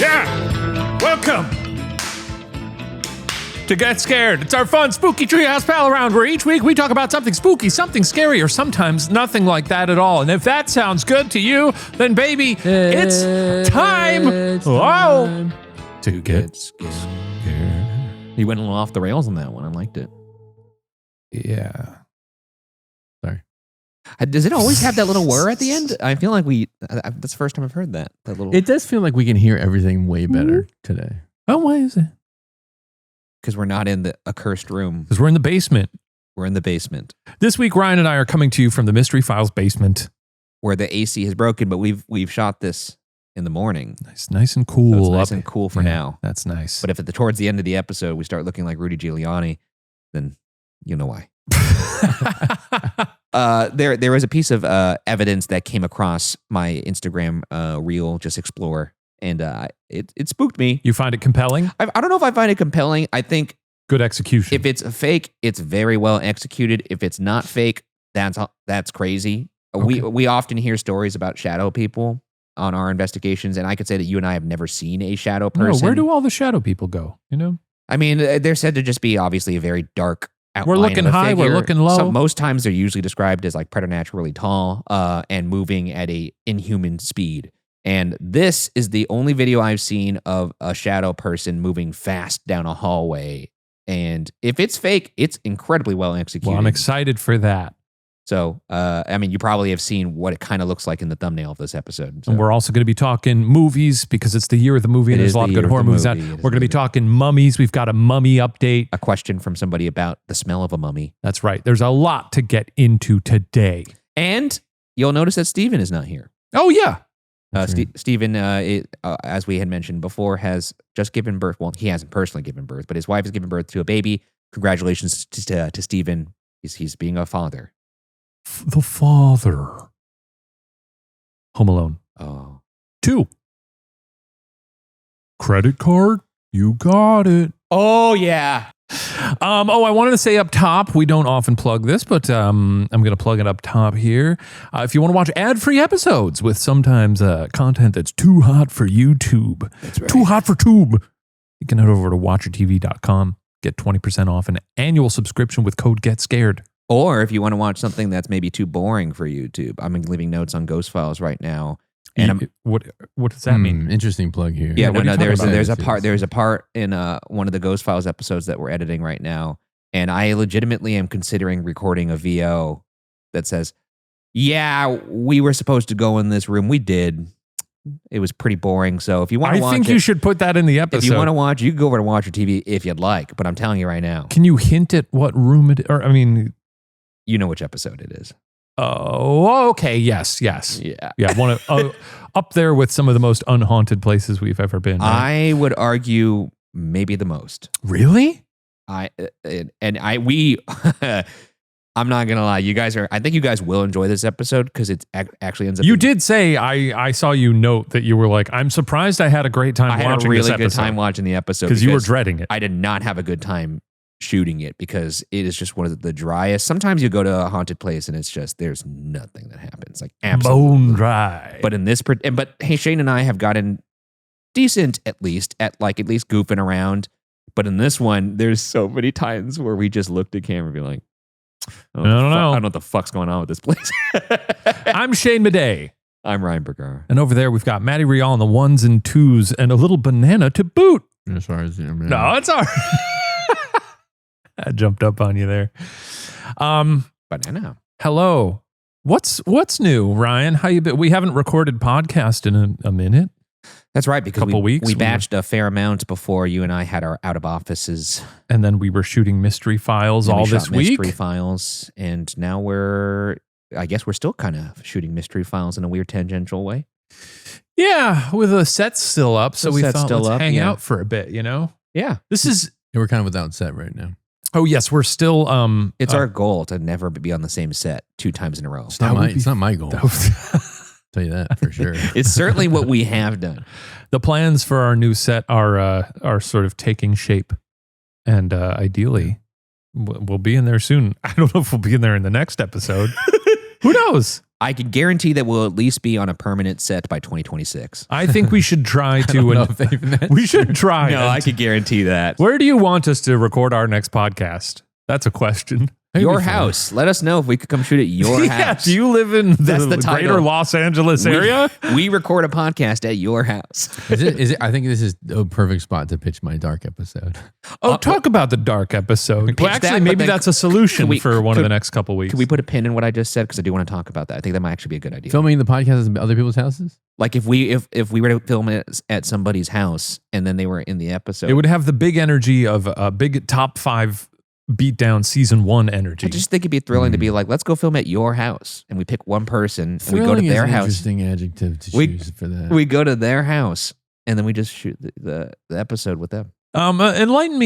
Yeah! Welcome to Get Scared. It's our fun, spooky treehouse pal around where each week we talk about something spooky, something scary, or sometimes nothing like that at all. And if that sounds good to you, then baby, it's time to get scared. You went a little off the rails on that one. I liked it. Yeah. Sorry. Does it always have that little whir at the end? I feel like that's the first time I've heard that. That little. It does feel like we can hear everything way better today. Oh, why is it? Because we're not in the accursed room. Because we're in the basement. We're in the basement. This week, Ryan and I are coming to you from the Mystery Files basement. Where the AC has broken, but we've shot this in the morning. Nice and cool. So it's nice and cool for now. That's nice. But if towards the end of the episode we start looking like Rudy Giuliani, then you know why. There was a piece of evidence that came across my Instagram reel, just explore, and it spooked me. You find it compelling? I don't know if I find it compelling. I think good execution. If it's a fake, it's very well executed. If it's not fake, that's crazy. Okay. We often hear stories about shadow people on our investigations, and I could say that you and I have never seen a shadow person. No, where do all the shadow people go? You know? I mean, they're said to just be obviously a very dark outline. We're looking high, figure. we're looking low. Most times they're usually described as like preternaturally tall and moving at a inhuman speed. And this is the only video I've seen of a shadow person moving fast down a hallway. And if it's fake, it's incredibly well executed. Well, I'm excited for that. So, I mean, you probably have seen what it kind of looks like in the thumbnail of this episode. So. And we're also going to be talking movies because it's the year of the movie and there's a lot of good horror movies out. We're going to be talking mummies. We've got a mummy update. A question from somebody about the smell of a mummy. That's right. There's a lot to get into today. And you'll notice that Steven is not here. Oh, yeah. Steven, as we had mentioned before, has just given birth. Well, he hasn't personally given birth, but his wife has given birth to a baby. Congratulations to Steven. He's being a father. The father. Home Alone. Oh. 2. Credit card? You got it. Oh, yeah. I wanted to say up top, we don't often plug this, but I'm going to plug it up top here. If you want to watch ad-free episodes with sometimes content that's too hot for YouTube, that's right. Too hot for tube, you can head over to watchertv.com, get 20% off an annual subscription with code GETSCARED. Or if you want to watch something that's maybe too boring for YouTube, I'm leaving notes on Ghost Files right now. And what does that mean? Interesting plug here. Yeah, there's a part in one of the Ghost Files episodes that we're editing right now, and I legitimately am considering recording a VO that says, "Yeah, we were supposed to go in this room. We did. It was pretty boring. So if you want to watch, I think you should put that in the episode. If you want to watch, you can go over to Watcher TV if you'd like. But I'm telling you right now. Can you hint at what room it? Or I mean, you know which episode it is. Oh, okay. Yes. Yeah. One of up there with some of the most unhaunted places we've ever been. Right? I would argue maybe the most. Really? I'm not gonna lie. I think you guys will enjoy this episode because it actually ends up. You did say I saw you note that you were like, I'm surprised I had a great time watching this episode. I had a really good time watching the episode because you were dreading it. I did not have a good time shooting it because it is just one of the driest. Sometimes you go to a haunted place and it's just there's nothing that happens, like absolutely bone dry. But in this, hey, Shane and I have gotten decent at least goofing around. But in this one, there's so many times where we just looked at camera and be like, I don't know what the fuck's going on with this place. I'm Shane Madej. I'm Ryan Bergara. And over there we've got Maddie Rial on the 1s and 2s and a little banana to boot. As far as no, it's all right. I jumped up on you there. Banana. Hello. What's new, Ryan? How you been? We haven't recorded podcast in a minute. That's right, because we batched a fair amount before you and I had our out of offices. And then we were shooting Mystery Files all this week. Mystery Files. And now I guess we're still kind of shooting Mystery Files in a weird tangential way. Yeah, with the set still up. So we thought let's hang out for a bit, you know? Yeah. We're kind of without set right now. Oh, yes, we're still... it's our goal to never be on the same set 2 times in a row. It's not my goal. Tell you that for sure. It's certainly what we have done. The plans for our new set are sort of taking shape. And ideally, we'll be in there soon. I don't know if we'll be in there in the next episode. Who knows? I can guarantee that we'll at least be on a permanent set by 2026. I think we should try to. We should try. No, I can guarantee that. Where do you want us to record our next podcast? That's a question. Your house. Let us know if we could come shoot at your house. Do you live in the greater Los Angeles area? We record a podcast at your house. Is it? I think this is a perfect spot to pitch my dark episode. Talk about the dark episode. Well, actually, maybe that's a solution for one of the next couple weeks. Can we put a pin in what I just said? Because I do want to talk about that. I think that might actually be a good idea. Filming the podcast at other people's houses? Like if we were to film it at somebody's house and then they were in the episode. It would have the big energy of a big top 5 beat down season 1 energy. I just think it'd be thrilling to be like, let's go film at your house, and we pick one person and we go to their is an house. Interesting adjective to choose for that. We go to their house and then we just shoot the episode with them. Enlighten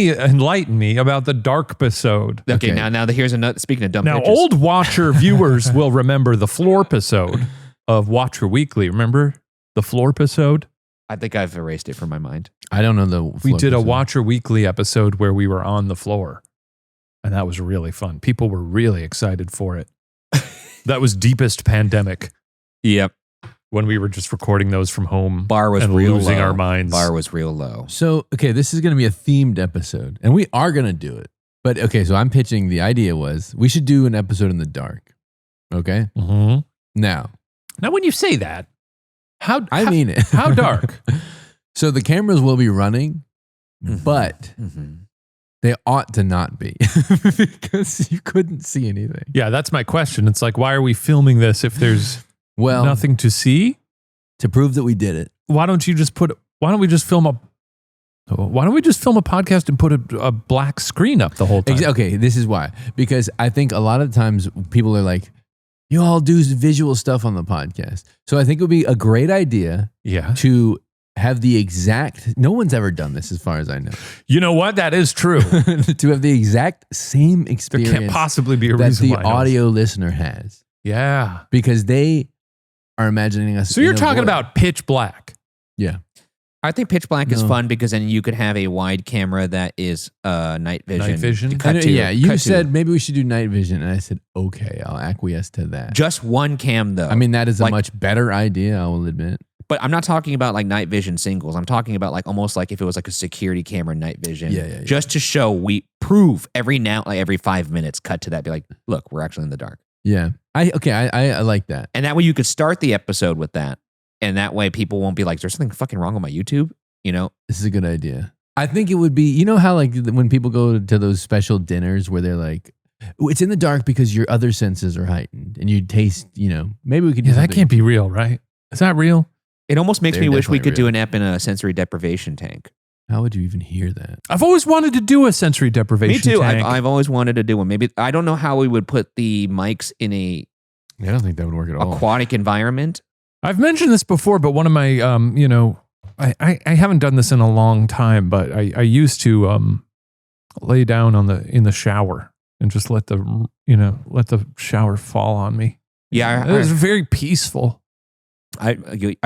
me about the dark episode. Okay. Now here's another. Speaking of dumb now, pictures. old Watcher viewers will remember the floor episode of Watcher Weekly. Remember the floor episode? I think I've erased it from my mind. I don't know the. We did a Watcher Weekly episode where we were on the floor. And that was really fun. People were really excited for it. That was deepest pandemic. Yep. When we were just recording those from home. Bar was and real losing low. our minds. Bar was real low. So, okay, this is going to be a themed episode. And we are going to do it. But, okay, so I'm pitching, the idea was we should do an episode in the dark. Okay? Mm-hmm. Now, when you say that, how mean it. How dark? So the cameras will be running, but... They ought to not be because you couldn't see anything. Yeah, that's my question. It's like, why are we filming this if there's nothing to see? To prove that we did it. Why don't we just film a podcast and put a black screen up the whole time? Okay, this is why. Because I think a lot of times people are like, you all do visual stuff on the podcast. So I think it would be a great idea to have the exact, no one's ever done this as far as I know. You know what? That is true. To have the exact same experience. There can't possibly be a that reason the why audio listener has. Yeah. Because they are imagining us. So you're talking about pitch black. Yeah. I think pitch black is fun because then you could have a wide camera that is night vision. Night vision? You said maybe we should do night vision. And I said, okay, I'll acquiesce to that. Just one cam though. I mean, that is a much better idea, I will admit. But I'm not talking about like night vision singles. I'm talking about like almost like if it was like a security camera night vision. Yeah. Just to show we prove every 5 minutes, cut to that, be like, look, we're actually in the dark. Yeah. I like that. And that way you could start the episode with that. And that way people won't be like, there's something fucking wrong with my YouTube. You know? This is a good idea. I think it would be, you know how like when people go to those special dinners where they're like, it's in the dark because your other senses are heightened and you taste, maybe we could do that can't be real, right? Is that real? It almost makes me wish we could do an ep in a sensory deprivation tank. How would you even hear that? I've always wanted to do a sensory deprivation Me too. tank. I've always wanted to do one. Maybe, I don't know how we would put the mics in a I don't think that would work at all. Aquatic environment. I've mentioned this before, but one of my, I haven't done this in a long time, but I used to lay down in the shower and just let the shower fall on me. Yeah. It was very peaceful.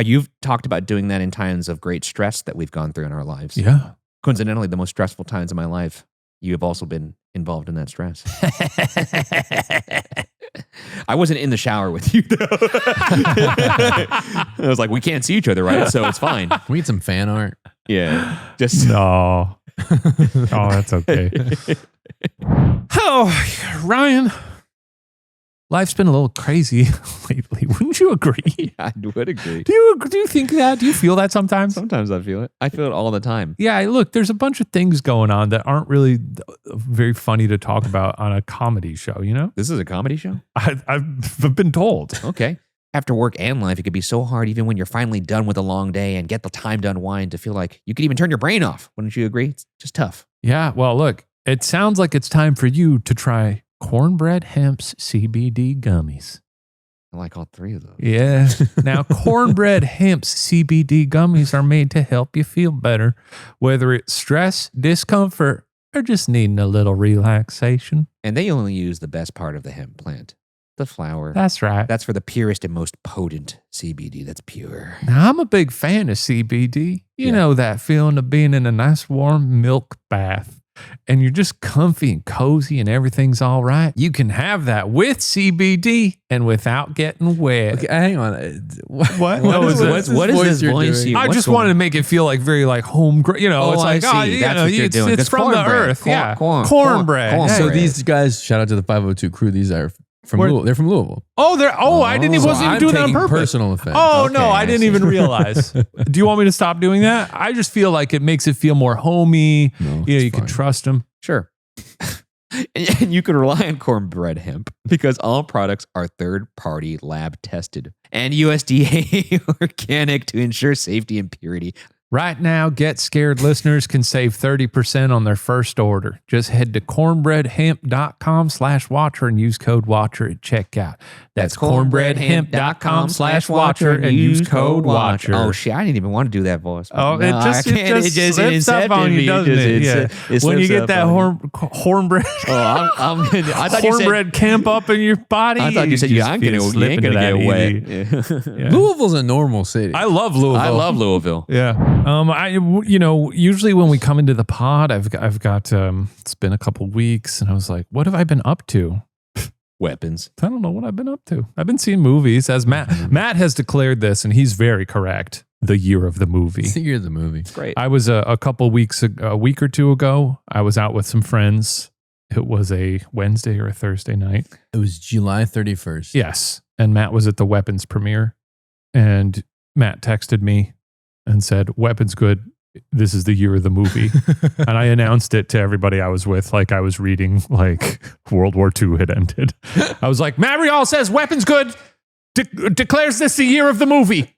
You've talked about doing that in times of great stress that we've gone through in our lives. Yeah. Coincidentally, the most stressful times of my life, you have also been involved in that stress. I wasn't in the shower with you, though. I was like, we can't see each other, right? So it's fine. We need some fan art. Yeah. Just no. Oh, that's okay. Oh, Ryan. Life's been a little crazy lately. Wouldn't you agree? I would agree. Do you think that? Do you feel that sometimes? Sometimes I feel it. I feel it all the time. Yeah, look, there's a bunch of things going on that aren't really very funny to talk about on a comedy show, you know? This is a comedy show? I've been told. Okay. After work and life, it could be so hard even when you're finally done with a long day and get the time to unwind to feel like you could even turn your brain off. Wouldn't you agree? It's just tough. Yeah, well, look, it sounds like it's time for you to try Cornbread Hemp's CBD gummies. I like all three of those. Yeah. Now, Cornbread Hemp's CBD gummies are made to help you feel better, whether it's stress, discomfort, or just needing a little relaxation. And they only use the best part of the hemp plant, the flower. That's right. That's for the purest and most potent CBD that's pure. Now, I'm a big fan of CBD. You know that feeling of being in a nice warm milk bath and you're just comfy and cozy and everything's all right, you can have that with CBD and without getting wet. Okay, hang on. What is this voice? I just wanted to make it feel like very like home, it's like, it's from the earth. Cornbread. So these guys, shout out to the 502 crew. These are from Louisville. They're from Louisville. I wasn't even doing that on purpose. Personal offense. Oh, no, I didn't even realize. Do you want me to stop doing that? I just feel like it makes it feel more homey. No, you can trust them. Sure. And you can rely on cornbread hemp because all products are third-party lab tested and USDA organic to ensure safety and purity. Right now, Get Scared listeners can save 30% on their first order. Just head to cornbreadhemp.com/watcher and use code watcher at checkout. That's cornbreadhemp.com/watcher and use code watcher. Oh shit, I didn't even want to do that voice. Oh, it just slips up on you, doesn't it? Yeah. When you get that cornbread, cornbread camp up in your body. I thought you said you ain't gonna get wet. Yeah. Louisville's a normal city. I love Louisville. Yeah. Usually when we come into the pod, I've got it's been a couple weeks and I was like, what have I been up to? Weapons. I don't know what I've been up to. I've been seeing movies, as Matt has declared this, and he's very correct. The year of the movie. It's the year of the movie. Great. I was a week or two ago, I was out with some friends. It was a Wednesday or a Thursday night. It was July 31st. Yes. And Matt was at the Weapons premiere. And Matt texted me and said, Weapons good. This is the year of the movie. And I announced it to everybody I was with, like I was reading like World War II had ended. I was like, Matt Rial says Weapons good, declares this the year of the movie.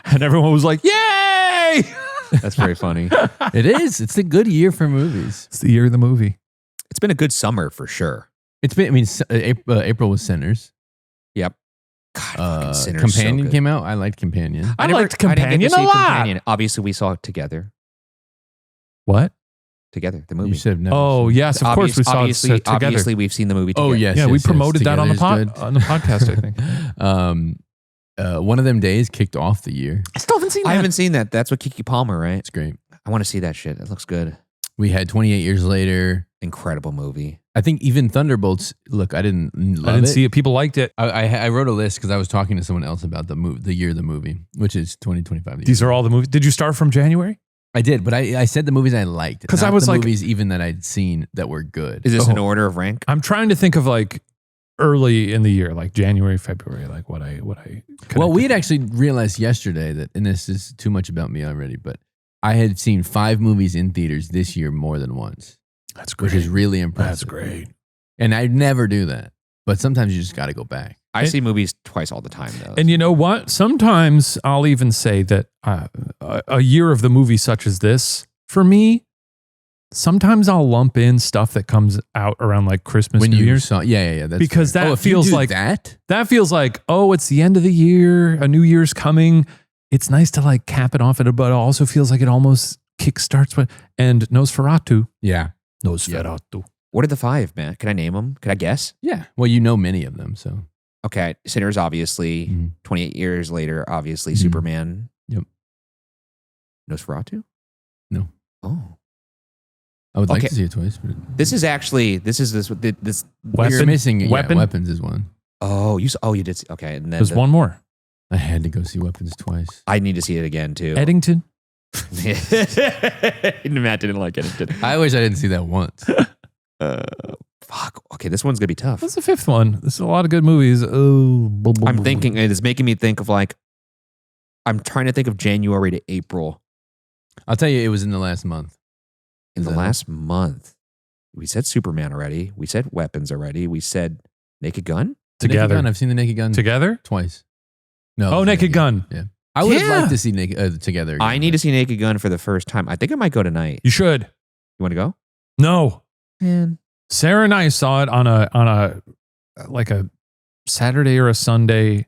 And everyone was like, yay! That's very funny. It is. It's a good year for movies. It's the year of the movie. It's been a good summer for sure. It's been, April was Sinners. Yep. God, Sinners Companion so came out. I liked Companion. I liked Companion a lot. Companion. Obviously, we saw it together. What? Together, the movie. You said never. Oh, yes, of course we saw it together. Obviously, we've seen the movie together. Oh, yes. Yeah, yes, we promoted that on the podcast, I think. One of Them Days kicked off the year. I still haven't seen that. I haven't seen that. That's with Keke Palmer, right? It's great. I want to see that shit. It looks good. We had 28 Years Later. Incredible movie. I think even Thunderbolts. Look, I didn't see it. People liked it. I wrote a list because I was talking to someone else about the year of the movie, which is 2025. These are all the movies. Did you start from January? I did, but I said the movies I liked because I was the like movies even that I'd seen that were good. Is this an order of rank? I'm trying to think of like early in the year, like January, February, like what I. Well, we had actually realized yesterday that, and this is too much about me already, but I had seen 5 movies in theaters this year more than once. That's great. Which is really impressive. That's great. And I never do that. But sometimes you just got to go back. I see movies twice all the time, though. And you know what? Sometimes I'll even say that a year of the movie such as this, for me, sometimes I'll lump in stuff that comes out around like Christmas, New Year's. Yeah. That's because fair. that feels like that feels like, oh, it's the end of the year. A new year's coming. It's nice to like cap it off, but it also feels like it almost kickstarts and Nosferatu. Yeah. Nosferatu. Yeah. What are the 5, man? Can I name them? Can I guess? Yeah. Well, you know many of them, so. Okay. Sinners, obviously. 28 Years Later, obviously. Superman. Yep. Nosferatu? No. Oh. I would like to see it twice. But this is We're missing it. Weapon? Yeah, Weapons is one. Oh, you did see, okay. And then there's one more. I had to go see Weapons twice. I need to see it again, too. Eddington? Matt didn't like Eddington. I wish I didn't see that once. Fuck. Okay, this one's gonna be tough. What's the 5th one? There's a lot of good movies. Oh, I'm thinking it's making me think of like. I'm trying to think of January to April. I'll tell you, it was in the last month. In the last month, we said Superman already. We said Weapons already. We said Naked Gun. Together. Naked Gun. I've seen the Naked Gun together twice. No. Oh, Naked Gun. Yeah. I would have liked to see Naked Together. Again, I need to see Naked Gun for the first time. I think I might go tonight. You should. You want to go? No. Man. Sarah and I saw it on a like a Saturday or a Sunday,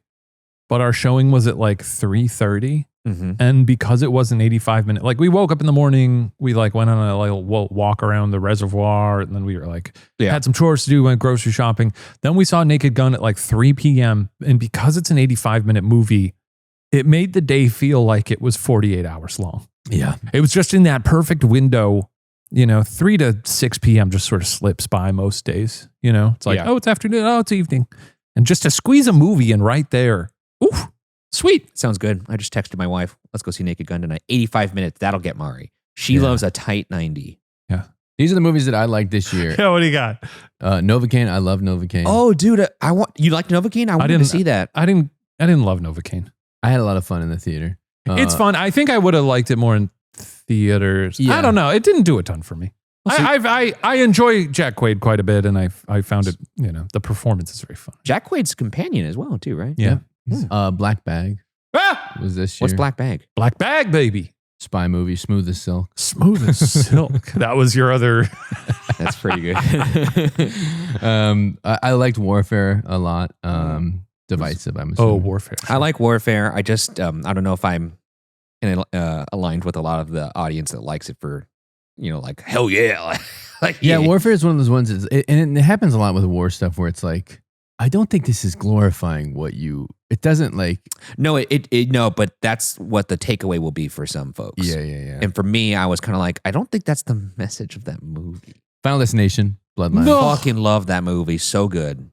but our showing was at like 3:30. And because it was an 85-minute, like we woke up in the morning, we like went on a like walk around the reservoir, and then we were like had some chores to do, went grocery shopping. Then we saw Naked Gun at like 3 p.m. And because it's an 85-minute movie, it made the day feel like it was 48 hours long. Yeah. It was just in that perfect window 3 to 6 p.m. just sort of slips by most days. It's like, oh, it's afternoon. Oh, it's evening. And just to squeeze a movie in right there. Oof, sweet. Sounds good. I just texted my wife. Let's go see Naked Gun tonight. 85 minutes. That'll get Mari. She loves a tight 90. Yeah. These are the movies that I like this year. Yeah, what do you got? Novocaine. I love Novocaine. Oh, dude. You like Novocaine? I wanted to see that. I didn't love Novocaine. I had a lot of fun in the theater. It's fun. I think I would have liked it more in theaters. Yeah. I don't know. It didn't do a ton for me. I enjoy Jack Quaid quite a bit, and I found it, the performance is very fun. Jack Quaid's companion as well, too, right? Yeah. Black Bag was this year. What's Black Bag? Black Bag, baby. Spy movie, Smooth as Silk. Smooth as Silk. That was your other. That's pretty good. I liked Warfare a lot. Divisive, I'm assuming. Oh, Warfare. I like Warfare. I just, I don't know if I'm aligned with a lot of the audience that likes it for, like, hell yeah. Warfare is one of those ones, and it happens a lot with war stuff where it's like, I don't think this is glorifying it doesn't like. No, no, but that's what the takeaway will be for some folks. Yeah. And for me, I was kind of like, I don't think that's the message of that movie. Final Destination, Bloodline. No. Fucking love that movie. So good.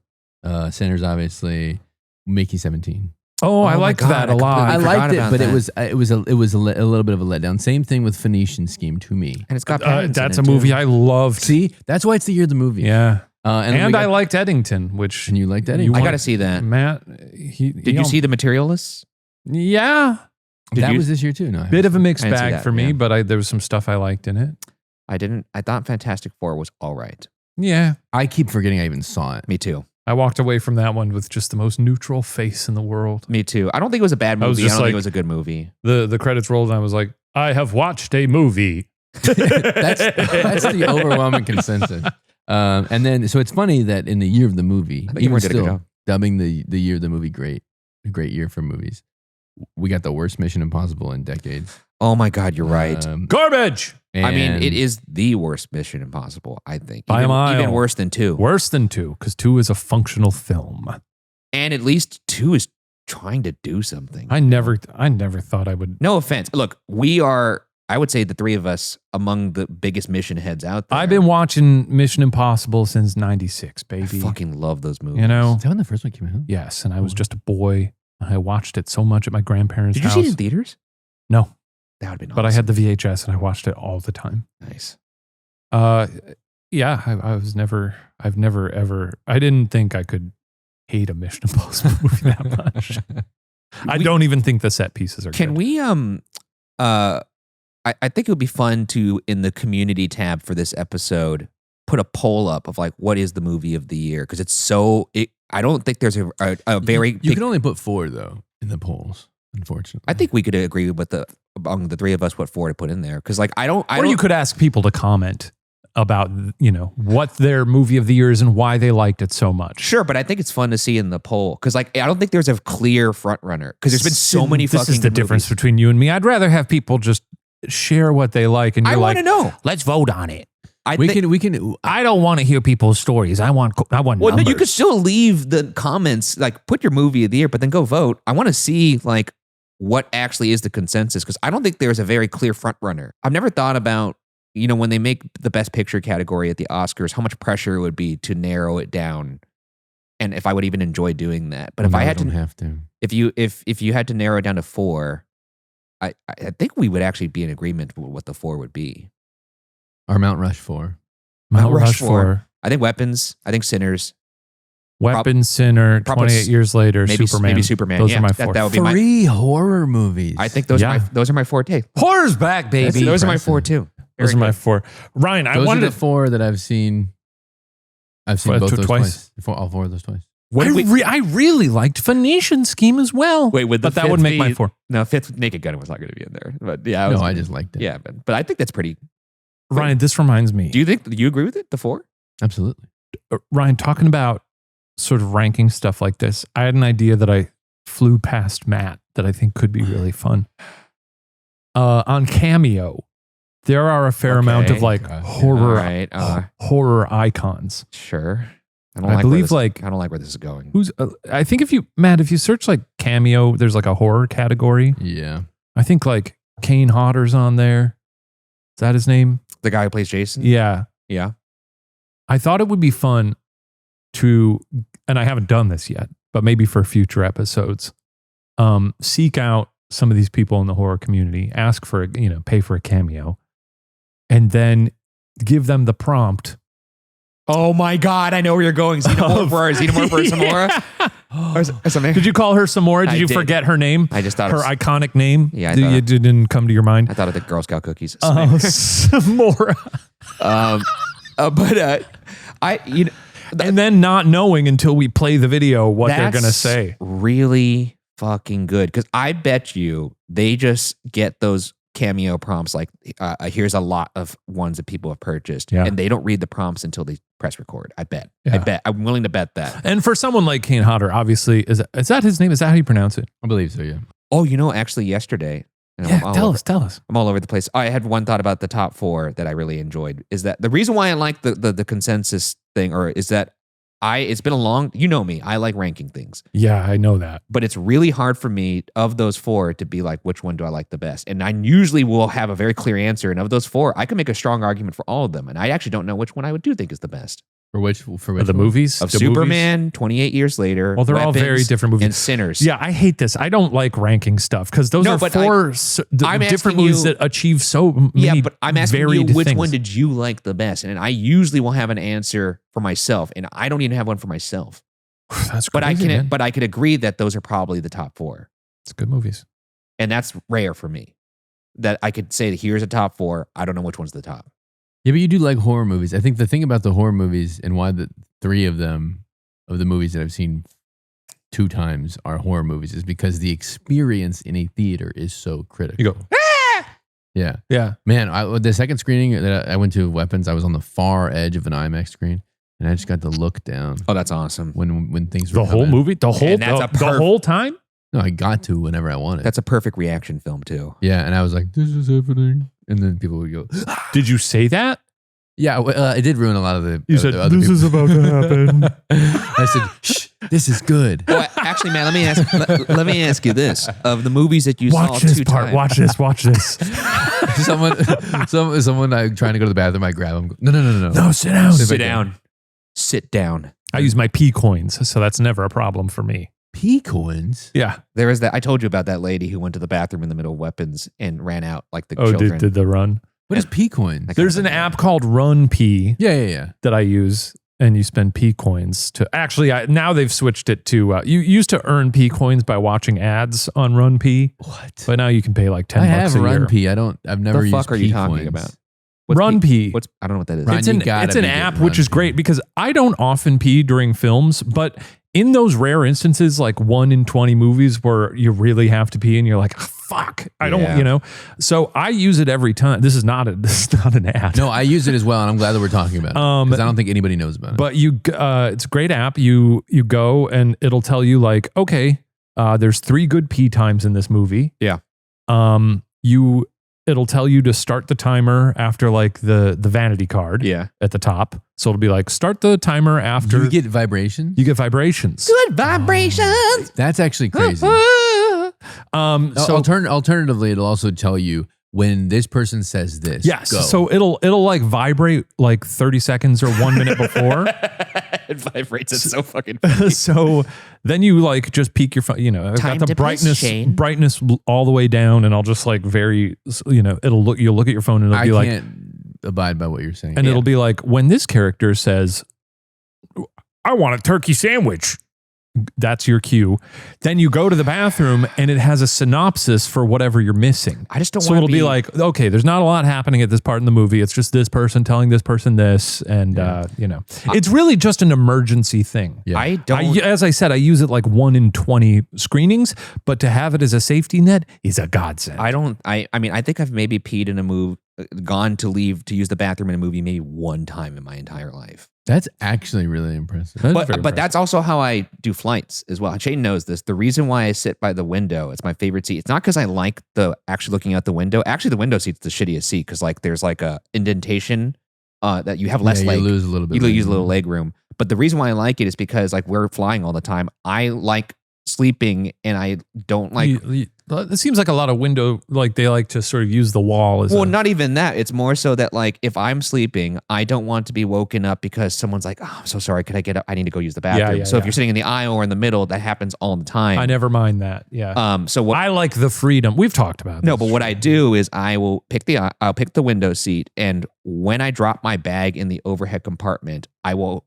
Sinners, obviously. Mickey 17. Oh, I liked that a lot. I liked it, but it was a little bit of a letdown. Same thing with Phoenician Scheme to me. And it's got that's a movie I loved. See, that's why it's the year of the movie. Yeah. And I liked Eddington, and you liked Eddington. I got to see that. Matt, did you see The Materialists? Yeah. That was this year too. No, bit of a mixed bag for me, but there was some stuff I liked in it. I thought Fantastic Four was all right. Yeah. I keep forgetting I even saw it. Me too. I walked away from that one with just the most neutral face in the world. Me too. I don't think it was a bad movie. I don't think it was a good movie. The credits rolled and I was like, I have watched a movie. That's the overwhelming consensus. And then, so it's funny that in the year of the movie, even still dubbing the year of the movie a great year for movies, we got the worst Mission Impossible in decades. Oh my God, you're right. Garbage! I mean, it is the worst Mission Impossible, I think. By a mile. Even worse than 2. Worse than 2, because 2 is a functional film. And at least 2 is trying to do something. I never thought I would. No offense. Look, we are, I would say the three of us, among the biggest mission heads out there. I've been watching Mission Impossible since 96, baby. I fucking love those movies. Is that when the first one came out? Yes, and I was just a boy. And I watched it so much at my grandparents' house. Did you see it in theaters? No. That would have been awesome. But I had the VHS and I watched it all the time. Nice. Yeah, I've never ever, I didn't think I could hate a Mission Impossible movie that much. I don't even think the set pieces are Can good. we, I think it would be fun to, in the community tab for this episode, put a poll up of like, what is the movie of the year? Because it's so, I don't think there's a very You can only put 4 though in the polls, unfortunately. I think we could agree with among the three of us what 4 to put in there. Because like, Or you could ask people to comment about, what their movie of the year is and why they liked it so much. Sure, but I think it's fun to see in the poll. Because like, I don't think there's a clear front runner. Because there's been so many fucking This is the good difference movies. between you and me. I'd rather have people just share what they like. And you're I want to know. let's vote on it. We can. I don't want to hear people's stories. I want Well, numbers. no, you could still leave the comments, like put your movie of the year, but then go vote. I want to see like what actually is the consensus, because I don't think there's a very clear front runner. I've never thought about, when they make the best picture category at the Oscars, how much pressure it would be to narrow it down, and if I would even enjoy doing that. But if I had to, have to, if you had to narrow it down to 4, I think we would actually be in agreement with what the 4 would be. Our Mount Rushmore. Mount Rushmore. I think Weapons. I think Sinners. Weapons, Sinner, probably 28 years later, maybe Superman. Maybe Superman. Those yeah, are my 4. That would be 3 horror movies. I think those are my 4 too. Horror's back, baby. Those are my 4 too. Those are my 4. Ryan, I Those wanted are the 4 that I've seen. I've seen both those twice. All 4 of those twice. I really liked Phoenician Scheme as well. Wait, but that would make my 4. No, 5th Naked Gun was not going to be in there. But yeah, I just liked it. Yeah, but I think that's pretty. Ryan, this reminds me. Do you agree with it? The 4? Absolutely. Ryan, talking about sort of ranking stuff like this, I had an idea that I flew past Matt that I think could be really fun. On Cameo, there are a fair amount of like horror icons. Sure. I I don't like where this is going. I think if you search like Cameo, there's like a horror category. Yeah. I think like Kane Hodder's on there. that his name? The guy who plays Jason? Yeah. Yeah. I thought it would be fun to, and I haven't done this yet, but maybe for future episodes, seek out some of these people in the horror community, ask for, pay for a cameo, and then give them the prompt. Oh my God, I know where you're going. Xenomorph or Samora? Or something. Did you call her Samora? Did you forget her name? I just thought her iconic name. Yeah, it didn't come to your mind. I thought of the Girl Scout cookies. Samora. And then not knowing until we play the video what they're gonna say. Really fucking good, because I bet you they just get those cameo prompts like here's a lot of ones that people have purchased, and they don't read the prompts until they press record. I bet. I'm willing to bet that. And for someone like Kane Hodder, obviously, is that his name? Is that how you pronounce it? I believe so. Yeah. Oh, actually, yesterday. Tell us. I'm all over the place. I had one thought about the top 4 that I really enjoyed. Is that the reason why I like the consensus thing, or is that it's been a long, me, I like ranking things. Yeah, I know that. But it's really hard for me, of those 4, to be like, which one do I like the best? And I usually will have a very clear answer. And of those 4, I can make a strong argument for all of them. And I actually don't know which one I do think is the best. For which the movies? Of Superman, 28 Years Later. Well, they're all very different movies. And Sinners. Yeah, I hate this. I don't like ranking stuff because those are 4 different movies that achieve so many. Yeah, but I'm asking you, which things. one did you like the best? And I usually will have an answer for myself, and I don't even have one for myself. That's crazy, but I could agree that those are probably the top 4. It's good movies, and that's rare for me. That I could say, here's a top 4. I don't know which one's the top. Yeah, but you do like horror movies. I think the thing about the horror movies and why the 3 of them, of the movies that I've seen 2 times, are horror movies is because the experience in a theater is so critical. You go, ah! Yeah. Man, the second screening that I went to Weapons, I was on the far edge of an IMAX screen, and I just got to look down. Oh, that's awesome. When things were the whole movie, the whole time. No, I got to whenever I wanted. That's a perfect reaction film too. Yeah, and I was like, "This is happening," and then people would go, "Did you say that?" Yeah, it did ruin a lot of the. You said this is about to happen. I said, "Shh, this is good." Oh, actually, man, let me ask you this: of the movies that you saw 2 times, watch this. someone, trying to go to the bathroom, I grab them. No, sit down. Sit down. I use my P coins, so that's never a problem for me. P coins? Yeah. There is that. I told you about that lady who went to the bathroom in the middle of Weapons and ran out like the children. Did the run? What is P coins? There's an app called Run P. Yeah. That I use, and you spend P coins to actually. Now they've switched it to. You used to earn P coins by watching ads on Run P. What? But now you can pay like $10 a year. I have Run P. I've never used P. What the fuck are you talking about? Run P. I don't know what that is. Ryan, it's an app which is great because I don't often pee during films, but in those rare instances, like 1 in 20 movies where you really have to pee and you're like, oh, fuck, I don't, So I use it every time. This is not an ad. No, I use it as well, and I'm glad that we're talking about it because I don't think anybody knows about it. But it's a great app. You go and it'll tell you like, okay, there's 3 good pee times in this movie. Yeah. It'll tell you to start the timer after like the vanity card at the top. So it'll be like, start the timer after. You get vibrations? You get vibrations. Good vibrations. That's actually crazy. Alternatively, it'll also tell you when this person says this. Yes. Go. So it'll like vibrate like 30 seconds or 1 minute before. It vibrates. It's so fucking funny. So then you like just peek your phone, I've got the brightness all the way down, and I'll just like you'll look at your phone and it'll be like, I can't abide by what you're saying. And it'll be like, when this character says, I want a turkey sandwich. That's your cue. Then you go to the bathroom and it has a synopsis for whatever you're missing. I just don't want to be like, okay, there's not a lot happening at this part in the movie. It's just this person telling this person this. And, it's really just an emergency thing. Yeah. As I said, I use it like 1 in 20 screenings, but to have it as a safety net is a godsend. I think I've maybe peed in a movie, gone to leave to use the bathroom in a movie maybe 1 time in my entire life. That's actually really impressive. But that's also how I do flights as well. Shane knows this. The reason why I sit by the window, it's my favorite seat. It's not because I like actually looking out the window. Actually, the window seat's the shittiest seat because like there's like a indentation that you have less leg. You lose a little bit. You lose a little leg room. But the reason why I like it is because like we're flying all the time. I like sleeping and I don't like. It seems like a lot of window, like they like to sort of use the wall as not even that. It's more so that like if I'm sleeping, I don't want to be woken up because someone's like, "Oh, I'm so sorry. Could I get up? I need to go use the bathroom." So if you're sitting in the aisle or in the middle, that happens all the time. I never mind that. Yeah. So what I like the freedom. We've talked about this. No, but what I do is I'll pick the window seat, and when I drop my bag in the overhead compartment, I will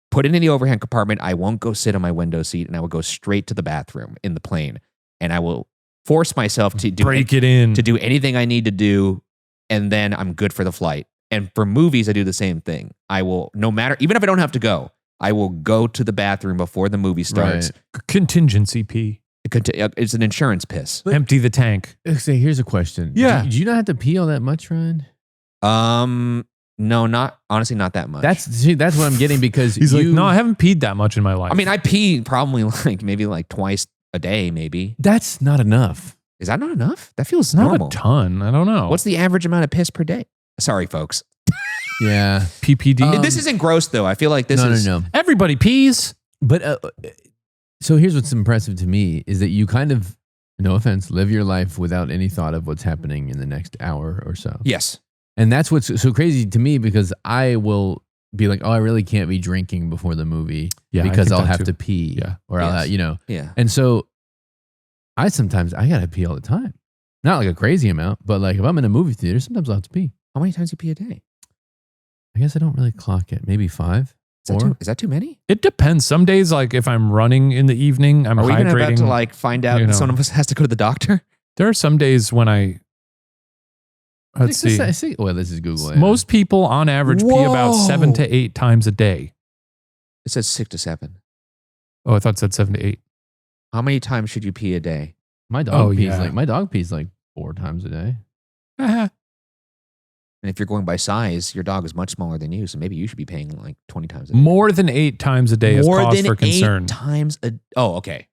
put it in the overhead compartment. I won't go sit on my window seat, and I will go straight to the bathroom in the plane, and I will force myself to do anything I need to do, and then I'm good for the flight. And for movies, I do the same thing. I will, no matter, even if I don't have to go, I will go to the bathroom before the movie starts. Right. Contingency pee. It's an insurance piss. But empty the tank. Say, here's a question. Yeah. Do you not have to pee all that much, Ryan? No, honestly, not that much. That's what I'm getting because he's like, no, I haven't peed that much in my life. I mean, I pee probably maybe twice a day, maybe. That's not enough. Is that not enough? That feels not normal. A ton. I don't know. What's the average amount of piss per day? Sorry, folks. Yeah. PPD. This isn't gross, though. I feel like this is... No. Everybody pees. But so here's what's impressive to me is that you kind of, no offense, live your life without any thought of what's happening in the next hour or so. Yes. And that's what's so crazy to me because I will be like, oh, I really can't be drinking before the movie because I'll have to pee. Yeah. Or I'll, Yeah. And so I gotta pee all the time. Not like a crazy amount, but like if I'm in a movie theater, sometimes I'll have to pee. How many times do you pee a day? I guess I don't really clock it. Maybe 5. Is that too many? It depends. Some days, like if I'm running in the evening, I'm hydrating. Are we even about to like find out that someone of us has to go to the doctor? There are some days when let's see. Well, this is Google. Most people on average pee about 7 to 8 times a day. It says 6 to 7. Oh, I thought it said 7 to 8. How many times should you pee a day? My dog pees like 4 times a day. Uh-huh. And if you're going by size, your dog is much smaller than you, so maybe you should be paying like 20 times a day. More than 8 times a day is cause for concern. More than 8 times a... Oh, okay.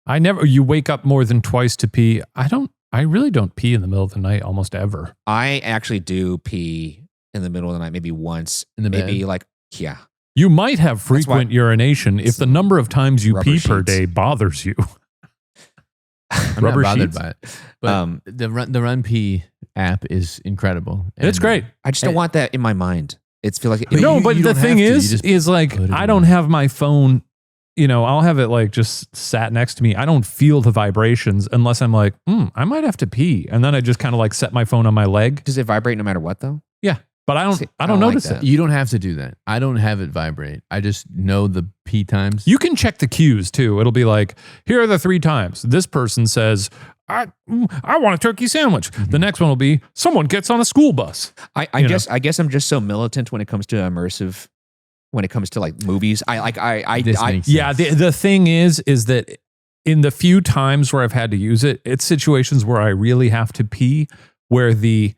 You wake up more than twice to pee. I really don't pee in the middle of the night almost ever. I actually do pee in the middle of the night, maybe once. In the maybe bed? Yeah. You might have frequent urination if the number of times you pee per day bothers you. I'm not bothered by it. But the Run Pee app is incredible. It's great. I just don't want that in my mind. It's feel like... But the thing is like, I don't have my phone... I'll have it like just sat next to me. I don't feel the vibrations unless I'm like, I might have to pee. And then I just kind of like set my phone on my leg. Does it vibrate no matter what though? Yeah. But I don't notice it. You don't have to do that. I don't have it vibrate. I just know the pee times. You can check the cues too. It'll be like, here are the 3 times. This person says, I want a turkey sandwich. Mm-hmm. The next one will be, someone gets on a school bus. I guess I'm just so militant when it comes to immersive. When it comes to like movies, the thing is that in the few times where I've had to use it, it's situations where I really have to pee, where the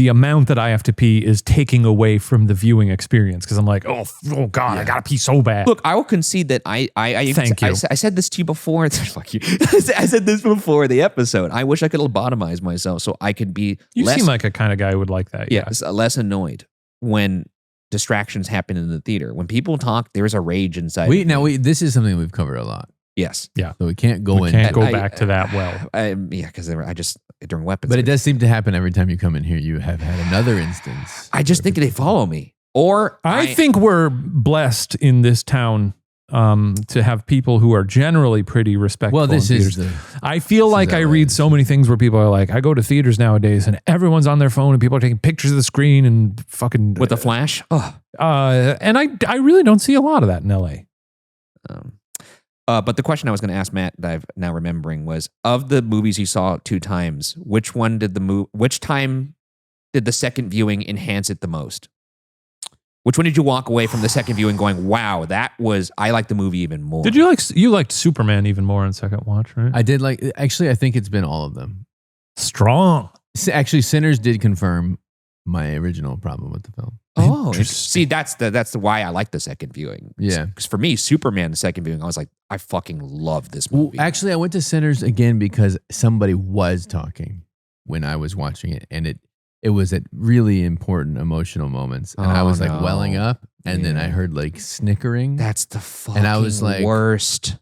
amount that I have to pee is taking away from the viewing experience because I'm like, oh God, I gotta pee so bad. Look, I will concede that Thank you. I said this to you before. Fuck you. I said this before the episode. I wish I could lobotomize myself so I could be. You seem like a kind of guy who would like that. Yeah, less annoyed when distractions happen in the theater. When people talk, there's a rage inside. This is something we've covered a lot. Yes. Yeah. So we can't go back to that well. Because I just during weapons. But it does seem to happen every time you come in here. You have had another instance. I just think they follow me. Or I think we're blessed in this town to have people who are generally pretty respectful. Well, I feel like I read so many things where people are like, I go to theaters nowadays and everyone's on their phone and people are taking pictures of the screen and fucking with a flash. And I really don't see a lot of that in LA. But the question I was going to ask Matt that I'm now remembering was, of the movies you saw 2 times, which time did the second viewing enhance it the most? Which one did you walk away from the second viewing going, wow, I like the movie even more? Did you liked Superman even more on second watch, right? I did actually, I think it's been all of them. Strong. Actually, Sinners did confirm my original problem with the film. Oh, see, that's the why I like the second viewing. Yeah. Because for me, Superman, the second viewing, I was like, I fucking love this movie. Well, actually, I went to Sinners again because somebody was talking when I was watching it, and it was at really important emotional moments. And I was like welling up, and then I heard like snickering. That's the fucking and I was like, worst.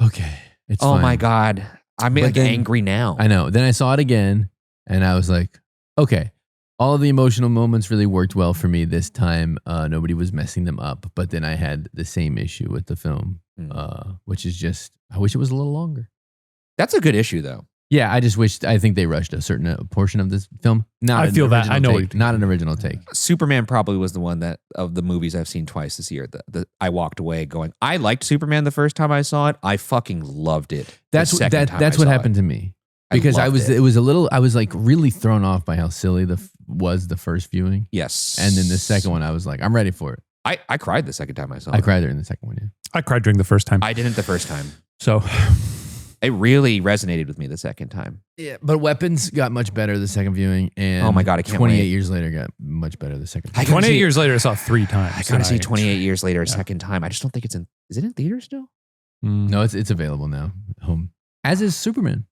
Okay. It's Oh fine. my God. I'm But like then- angry now. I know. Then I saw it again and I was like, okay, all of the emotional moments really worked well for me this time. Nobody was messing them up. But then I had the same issue with the film, which is just, I wish it was a little longer. That's a good issue, though. Yeah, I think they rushed a certain portion of this film. I feel that. I know. Not an original take. Superman probably was the one that of the movies I've seen twice this year. I walked away going, I liked Superman the first time I saw it. I fucking loved it. That's what happened to me. Because I was like really thrown off by how silly was the first viewing. Yes. And then the second one, I was like, I'm ready for it. I cried the second time I saw it. I cried during the second one, yeah. I cried during the first time. I didn't the first time. So it really resonated with me the second time. Yeah, but Weapons got much better the second viewing, and oh my God, I can't 28 wait. years later got much better the second. 28 years later, I saw it 3 times. I gotta see 28 years later a second time. I just don't think it's in. Is it in theaters still? No, it's available now at home. As is Superman.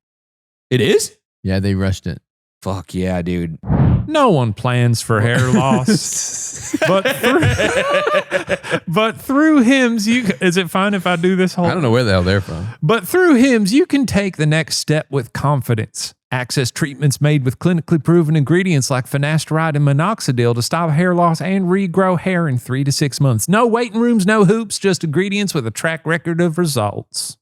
It is. Yeah, they rushed it. Fuck yeah, dude. No one plans for hair loss, but through hymns, is it fine if I do this whole? I don't know where the hell they're from. But through hymns, you can take the next step with confidence. Access treatments made with clinically proven ingredients like finasteride and minoxidil to stop hair loss and regrow hair in 3 to 6 months. No waiting rooms, no hoops, just ingredients with a track record of results.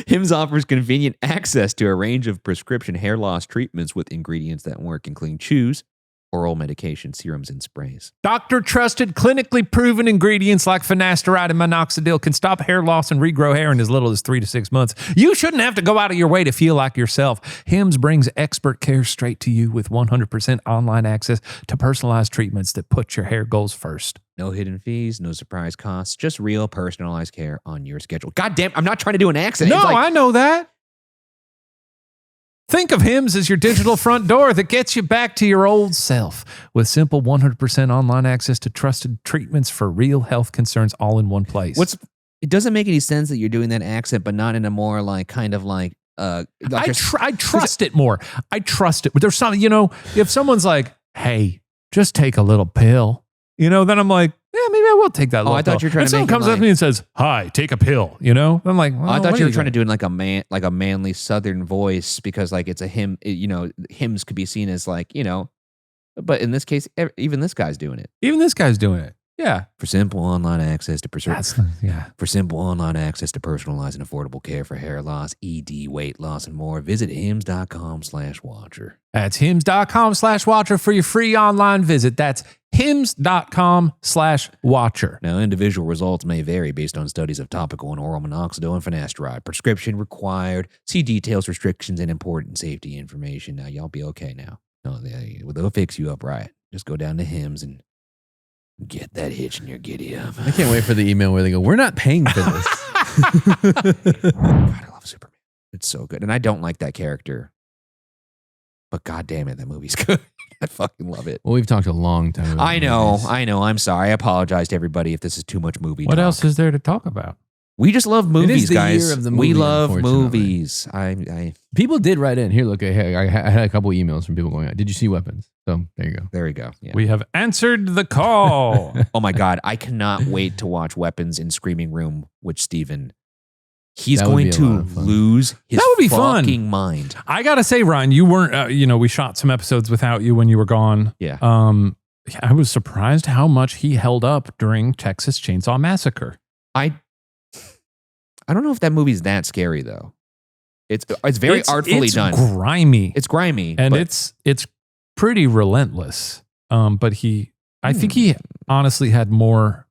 Hims offers convenient access to a range of prescription hair loss treatments with ingredients that work, including chews, oral medication, serums, and sprays. Doctor-trusted, clinically proven ingredients like finasteride and minoxidil can stop hair loss and regrow hair in as little as 3 to 6 months. You shouldn't have to go out of your way to feel like yourself. Hims brings expert care straight to you with 100% online access to personalized treatments that put your hair goals first. No hidden fees, no surprise costs, just real personalized care on your schedule. God damn, I'm not trying to do an accent. No, I know that. Think of Hims as your digital front door that gets you back to your old self with simple 100% online access to trusted treatments for real health concerns all in one place. It doesn't make any sense that you're doing that accent, but not in a more like kind of like I trust it more. I trust it. But there's something, if someone's like, hey, just take a little pill, then I'm like, yeah, maybe I will take that little pill. I thought you were trying to make someone comes up to me and says, hi, take a pill, I'm like, well, I thought you were trying to do it like a manly Southern voice because like it's a hymn, hymns could be seen as like, but in this case, even this guy's doing it. Even this guy's doing it. Yeah. For simple online access to personalized and affordable care for hair loss, ED, weight loss, and more, visit hims.com/watcher. That's hims.com/watcher for your free online visit. That's hims.com/watcher. Now, individual results may vary based on studies of topical and oral minoxidil and finasteride. Prescription required. See details, restrictions, and important safety information. Now, y'all be okay now. No, they'll fix you up right. Just go down to Hims and get that hitch in your giddy up. I can't wait for the email where they go, we're not paying for this. God, I love Superman. It's so good. And I don't like that character. But God damn it, that movie's good. I fucking love it. Well, we've talked a long time about I know. I'm sorry. I apologize to everybody if this is too much movie What talk. else is there to talk about? We just love movies, the guys. year of the We movie, love unfortunately. movies. People did write in. Here, look, I had a couple emails from people going, did you see Weapons? So there you go. There we go. Yeah. We have answered the call. Oh my God. I cannot wait to watch Weapons in Screaming Room with Steven. He's That would going be a to lot of fun. lose his That would be fun. fucking mind. I got to say, Ryan, you weren't, we shot some episodes without you when you were gone. Yeah. I was surprised how much he held up during Texas Chainsaw Massacre. I don't know if that movie's that scary though. It's very artfully done. Grimy. It's grimy. And but it's pretty relentless. But I think he honestly had more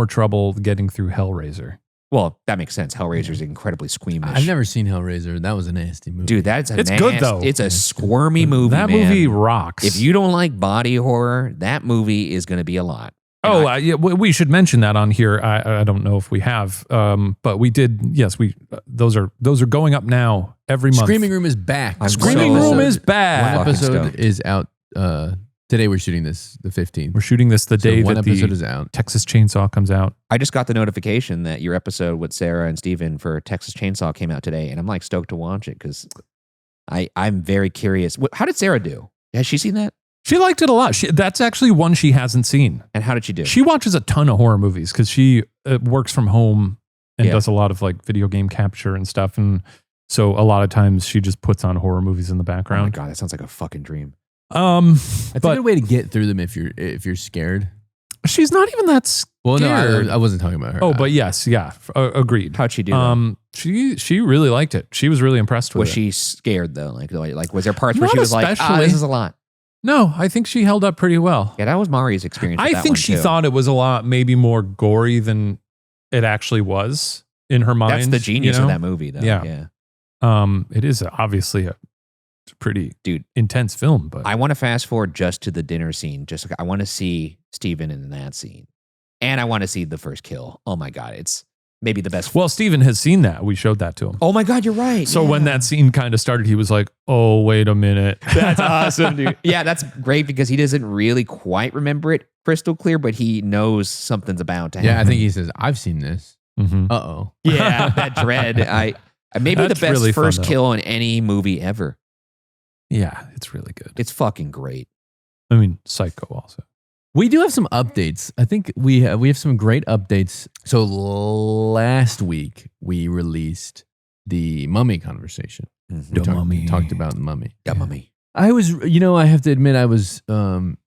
trouble getting through Hellraiser. well, that makes sense. Hellraiser's incredibly squeamish. I've never seen Hellraiser. That was a nasty movie. Dude, It's good, though. It's a squirmy movie. That man. movie rocks. If you don't like body horror, that movie is going to be a lot. Yeah, we should mention that on here. I don't know if we have, but we did. Yes, those are going up now every month. Screaming Room is back. Screaming Room is back. One Fucking episode stoked. is out. Today we're shooting this, the 15th. We're shooting this the day one that episode the is out. Texas Chainsaw comes out. I just got the notification that your episode with Sarah and Steven for Texas Chainsaw came out today, and I'm like stoked to watch it because I'm very curious. How did Sarah do? Has she seen that? She liked it a lot. That's actually one she hasn't seen. And how did she do? She watches a ton of horror movies because she works from home and does a lot of like video game capture and stuff. And so a lot of times she just puts on horror movies in the background. Oh my God, that sounds like a fucking dream. That's a good way to get through them if you're scared. She's not even that scared. Well, no, I wasn't talking about her. Oh, but yes, agreed. How'd she do? She really liked it. She was really impressed with Was it. she scared though? Like was there parts where Not she was like, especially. this is a lot? No, I think she held up pretty well. Yeah, that was Mari's experience. With I that think one, she too. thought it was a lot, maybe more gory than it actually was in her mind. That's the genius you know? of that movie, though. Yeah. It is obviously a pretty intense film, but I want to fast forward just to the dinner scene. Just like I want to see Steven in that scene, and I want to see the first kill. Oh my God, it's maybe the best. Well, Steven has seen that. We showed that to him. Oh my God, you're right. So when that scene kind of started, he was like, "Oh, wait a minute." That's awesome, dude. Yeah, that's great because he doesn't really quite remember it crystal clear, but he knows something's about to happen. Yeah, I think he says, "I've seen this." Mm-hmm. Uh-oh. Yeah, that dread. Maybe That's the best really fun, first though. kill in any movie ever. Yeah, it's really good. It's fucking great. I mean, Psycho also. We do have some updates. I think we have some great updates. So last week we released the Mummy conversation. Mm-hmm. We talked about the Mummy. Yeah, Mummy. I was, I have to admit, I was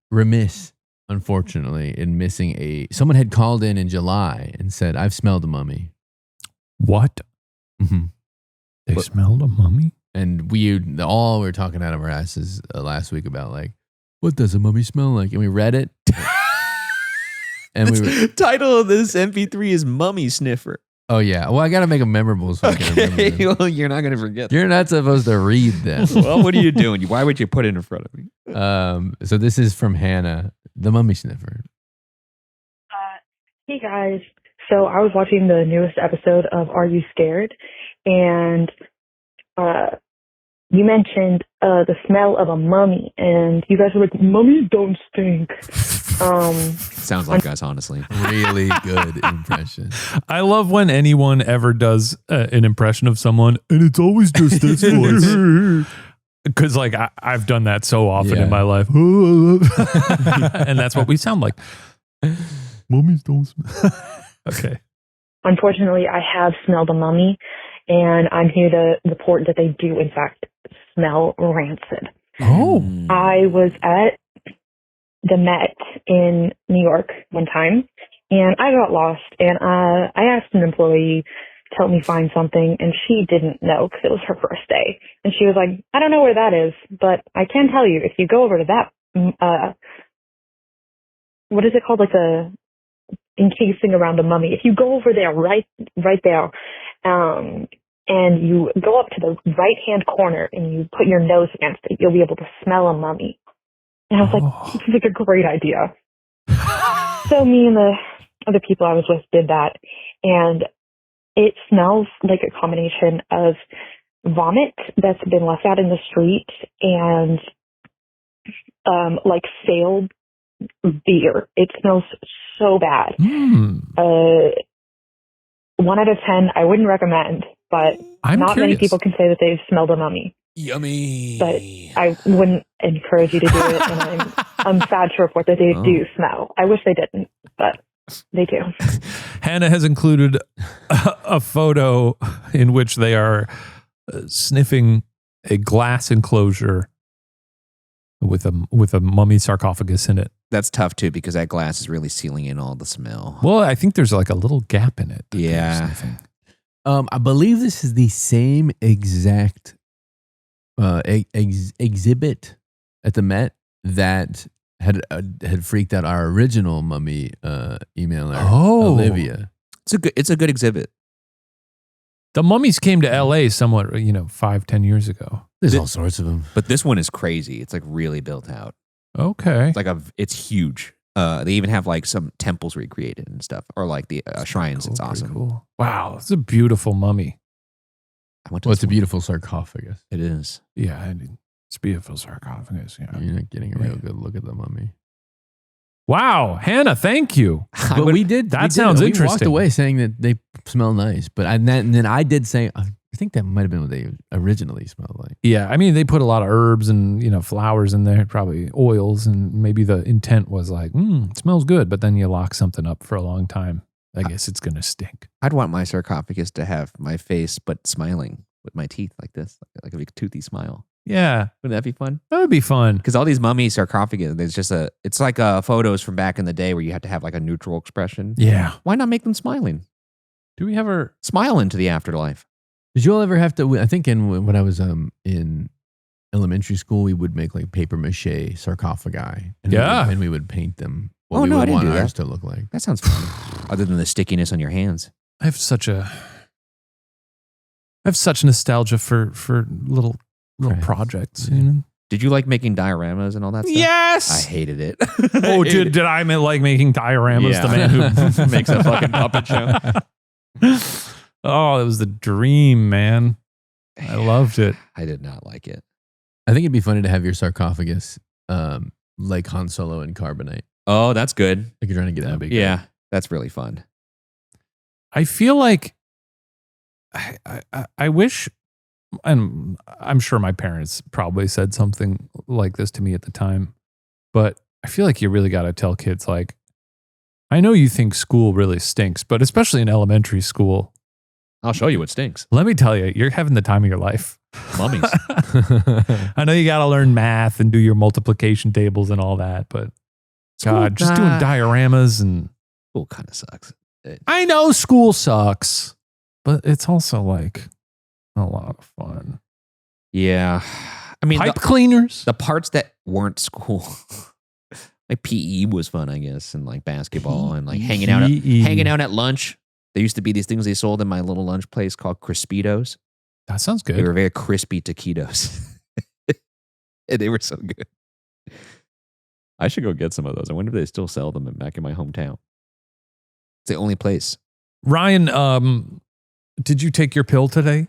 remiss, unfortunately, in missing someone had called in July and said, "I've smelled a mummy." What? Mm-hmm. They smelled a mummy? And we were talking out of our asses last week about like, what does a mummy smell like? And we read it. And the title of this MP3 is Mummy Sniffer. Oh yeah. Well, I got to make it memorable so I can remember Okay, this. well, you're not going to forget. You're not supposed to read that. Well, what are you doing? Why would you put it in front of me? So this is from Hannah, the Mummy Sniffer. Hey guys. So I was watching the newest episode of Are You Scared? And you mentioned the smell of a mummy, and you guys were like, "Mummies don't stink." Sounds like us, honestly. Really good impression. I love when anyone ever does an impression of someone, and it's always just this voice. Because like I've done that so often in my life. And that's what we sound like. Mummies don't smell. Okay. Unfortunately, I have smelled a mummy, and I'm here to report that they do, in fact, smell rancid. Oh. I was at the Met in New York one time, and I got lost, and I asked an employee to help me find something, and she didn't know because it was her first day. And she was like, "I don't know where that is, but I can tell you, if you go over to that, what is it called? Like the encasing around a mummy. If you go over there, right there, and you go up to the right-hand corner and you put your nose against it, you'll be able to smell a mummy." And I was like, "This is like a great idea." So me and the other people I was with did that, and it smells like a combination of vomit that's been left out in the street and like stale beer. It smells so bad. 1 out of 10, I wouldn't recommend, but not many people can say that they've smelled a mummy. Yummy. But I wouldn't encourage you to do it, and I'm sad to report that they do smell. I wish they didn't, but they do. Hannah has included a photo in which they are sniffing a glass enclosure with a mummy sarcophagus in it. That's tough too because that glass is really sealing in all the smell. Well, I think there's like a little gap in it. Yeah. I believe this is the same exact exhibit at the Met that had freaked out our original mummy emailer, Olivia. It's a good exhibit. The mummies came to LA somewhat, 5-10 years ago. There's all sorts of them. But this one is crazy. It's like really built out. Okay. It's huge. They even have like some temples recreated and stuff, or like the shrines. Cool, it's awesome. Cool. Wow, it's a beautiful mummy. It's a beautiful sarcophagus. It is. Yeah, it's a beautiful sarcophagus. Yeah. You're not getting a real good look at the mummy. Wow, Hannah, thank you. But we did. That sounds interesting. We walked away saying that they smell nice, but and then I did say, I think that might have been what they originally smelled like. Yeah, I mean, they put a lot of herbs and flowers in there, probably oils, and maybe the intent was like, it smells good, but then you lock something up for a long time. I guess it's going to stink. I'd want my sarcophagus to have my face, but smiling with my teeth like this, like a big toothy smile. Yeah. Wouldn't that be fun? That would be fun. Because all these mummy sarcophagus, it's like photos from back in the day where you had to have like a neutral expression. Yeah. Why not make them smiling? Do we ever smile into the afterlife? Did you all ever have to? I think when I was in elementary school, we would make like paper mache sarcophagi. And we would paint them. What we would want ours to look like. That sounds fun. Other than the stickiness on your hands. I have such nostalgia for little projects. You know? Did you like making dioramas and all that stuff? Yes. I hated it. Did I like making dioramas? Yeah. The man who makes a fucking puppet show. Oh, it was the dream, man. I loved it. I did not like it. I think it'd be funny to have your sarcophagus like Han Solo in Carbonite. Oh, that's good. Like you're trying to get that big. Yeah, that's really fun. I feel like I wish, and I'm sure my parents probably said something like this to me at the time, but I feel like you really got to tell kids, like, I know you think school really stinks, but especially in elementary school, I'll show you what stinks. let me tell you, you're having the time of your life. Mummies. I know you got to learn math and do your multiplication tables and all that, but God, just doing dioramas and School kind of sucks. I know school sucks, but it's also like a lot of fun. Yeah. I mean, Pipe cleaners. the parts that weren't school, like PE was fun, I guess, and like basketball and like hanging out at lunch. There used to be these things they sold in my little lunch place called Crispitos. That sounds good. They were very crispy taquitos. And they were so good. I should go get some of those. I wonder if they still sell them back in my hometown. It's the only place. Ryan, did you take your pill today?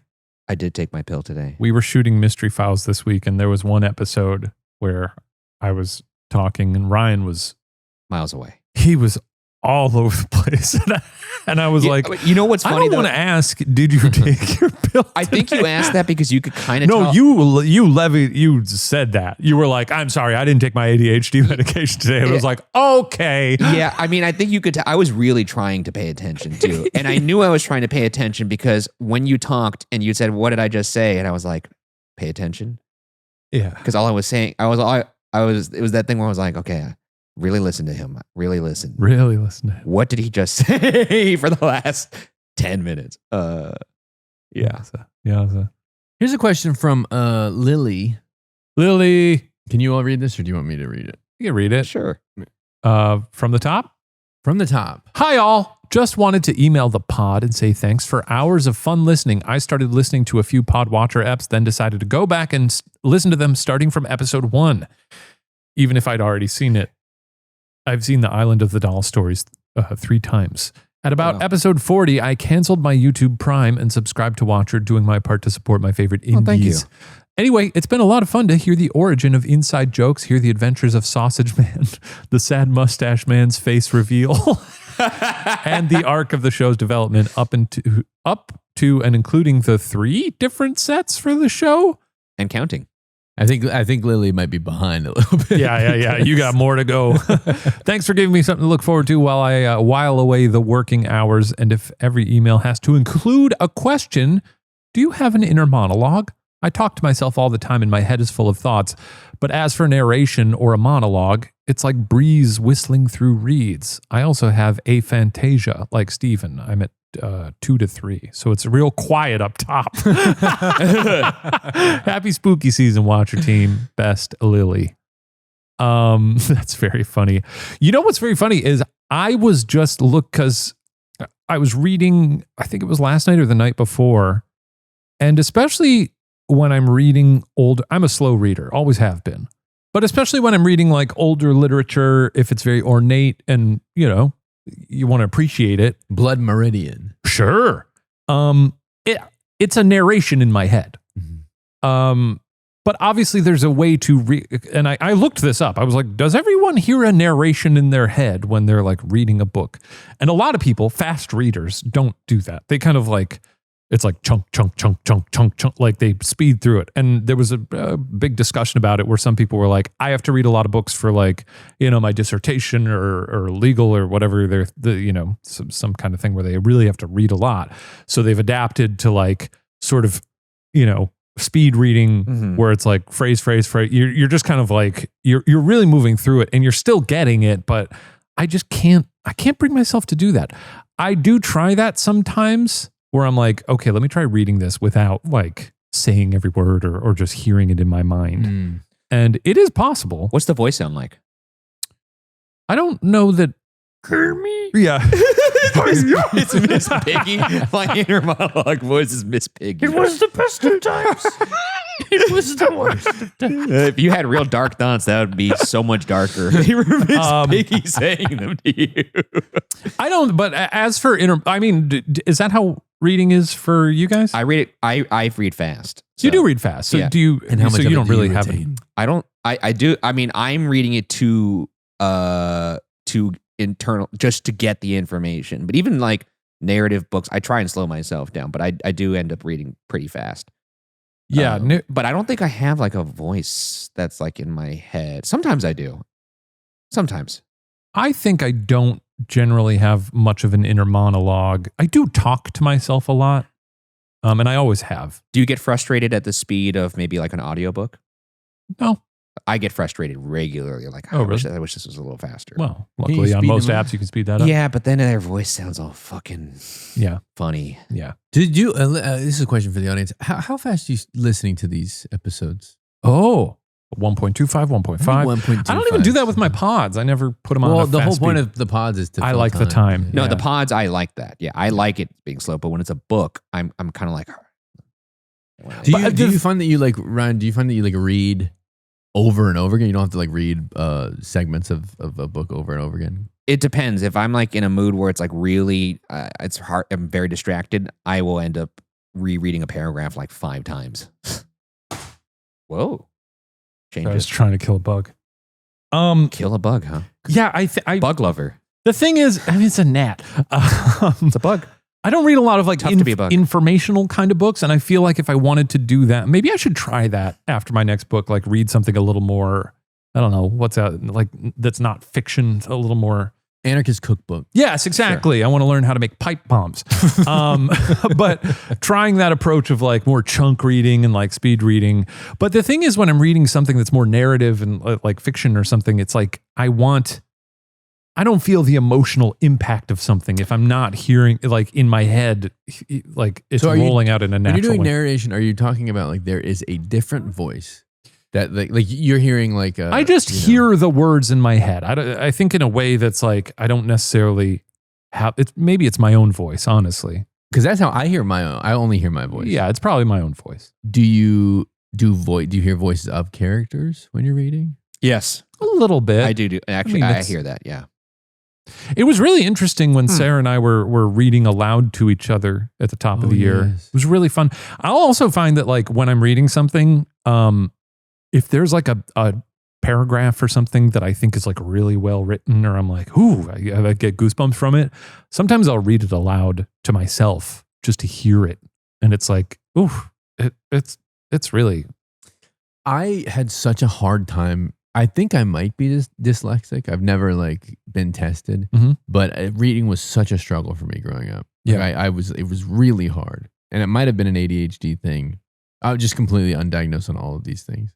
I did take my pill today. We were shooting Mystery Files this week, and there was one episode where I was talking, and Ryan was Miles away. He was all over the place. And I was like, you know what's funny? I don't want to ask, did you take your pill today? I think you asked that because you could kind of tell. You said that. You were like, I'm sorry, I didn't take my ADHD medication today. And I was like, okay. Yeah, I mean, I think you could tell. I was really trying to pay attention too. And I knew I was trying to pay attention because when you talked and you said, what did I just say? And I was like, pay attention. Yeah. Because all I was saying, it was that thing where I was like, okay, really listen to him. Really listen. Really listen to him. What did he just say for the last 10 minutes? Yeah. Here's a question from Lily. Lily. Can you all read this or do you want me to read it? You can read it. Sure. From the top? From the top. Hi, all. Just wanted to email the pod and say thanks for hours of fun listening. I started listening to a few Pod Watcher eps, then decided to go back and listen to them starting from episode 1, even if I'd already seen it. I've seen the Island of the Doll stories 3 times. At about episode 40, I canceled my YouTube Prime and subscribed to Watcher, doing my part to support my favorite indies. Thank you. Anyway, it's been a lot of fun to hear the origin of inside jokes, hear the adventures of Sausage Man, the sad mustache man's face reveal, and the arc of the show's development up to and including the 3 different sets for the show. And counting. I think Lily might be behind a little bit. Yeah. You got more to go. Thanks for giving me something to look forward to while I while away the working hours. And if every email has to include a question, do you have an inner monologue? I talk to myself all the time and my head is full of thoughts. But as for narration or a monologue, it's like breeze whistling through reeds. I also have aphantasia like Stephen. I'm at 2 to 3. So it's real quiet up top. Happy spooky season, Watcher team. Best, Lily. That's very funny. You know what's very funny is I was just because I was reading, I think it was last night or the night before, and especially when I'm reading I'm a slow reader, always have been. But especially when I'm reading like older literature, if it's very ornate and, you want to appreciate it. Blood Meridian. Sure. It's a narration in my head. Mm-hmm. But obviously there's a way to and I looked this up. I was like, does everyone hear a narration in their head when they're like reading a book? And a lot of people, fast readers, don't do that. They kind of like It's like chunk, chunk, chunk, chunk, chunk, chunk. Like they speed through it. And there was a big discussion about it where some people were like, I have to read a lot of books for like, my dissertation or legal or whatever. They're some kind of thing where they really have to read a lot. So they've adapted to like sort of, speed reading where it's like phrase. You're just kind of like, you're really moving through it and you're still getting it, but I can't bring myself to do that. I do try that sometimes where I'm like, okay, let me try reading this without like saying every word or just hearing it in my mind. And it is possible. What's the voice sound like? I don't know that. Kermit? Yeah. It's Miss Piggy. My inner monologue voice is Miss Piggy. It was the best of times. It was the worst of times. If you had real dark thoughts, that would be so much darker. They were Miss Piggy saying them to you. I don't, but as for is that how reading is for you guys? I read it. I read fast. So you do read fast. So do you? And how much so you don't really retain? have it. I don't. I do. I mean, I'm reading it to internal just to get the information. But even like narrative books, I try and slow myself down. But I do end up reading pretty fast. Yeah, but I don't think I have like a voice that's like in my head. Sometimes I do. Sometimes. I think I don't generally have much of an inner monologue. I do talk to myself a lot, and I always have. Do you get frustrated at the speed of maybe like an audiobook? No. I get frustrated regularly. Like, I wish this was a little faster. Well, luckily on most apps you can speed that up. Yeah, but then their voice sounds all fucking funny. Yeah. Did you? This is a question for the audience. How fast are you listening to these episodes? Oh, 1.25, 1.5. 1.25. I don't even do that with my pods. I never put them on. Well, a the fast whole point speed. of the pods is to. I fill like the time. No, Yeah. the pods, I like that. Yeah, I like it being slow. But when it's a book, I'm kind of like. Do you find that you like, Ryan? Do you find that you like read over and over again? You don't have to like read segments of a book over and over again. It depends. If I'm like in a mood where it's like really, it's hard. I'm very distracted. I will end up rereading a paragraph like 5 times. Whoa! I was trying to kill a bug. Kill a bug, huh? Yeah, I bug lover. The thing is, it's a gnat. It's a bug. I don't read a lot of like Tough to be a bug. informational kind of books, and I feel like if I wanted to do that, maybe I should try that after my next book. Like read something a little more. I don't know what's out like that's not fiction. A little more. Anarchist cookbook. Yes, exactly. Sure. I want to learn how to make pipe bombs. But trying that approach of like more chunk reading and like speed reading. But the thing is, when I'm reading something that's more narrative and like fiction or something, it's like I don't feel the emotional impact of something if I'm not hearing like in my head, like it's rolling out in a natural way. When you're doing narration, are you talking about like there is a different voice? That like you're hearing like I just hear the words in my head. I think in a way that's like I don't necessarily have it. Maybe it's my own voice, honestly, because that's how I hear my own. I only hear my voice. Yeah, it's probably my own voice. Do you hear voices of characters when you're reading? Yes, a little bit. I do. Actually, I hear that. Yeah. It was really interesting when Sarah and I were reading aloud to each other at the top of the year. Yes. It was really fun. I'll also find that like when I'm reading something, if there's like a paragraph or something that I think is like really well written, or I'm like, ooh, I get goosebumps from it. Sometimes I'll read it aloud to myself just to hear it. And it's like, ooh, it's really. I had such a hard time. I think I might be dyslexic. I've never like been tested, but reading was such a struggle for me growing up. Yeah, like, it was really hard, and it might have been an ADHD thing. I was just completely undiagnosed on all of these things.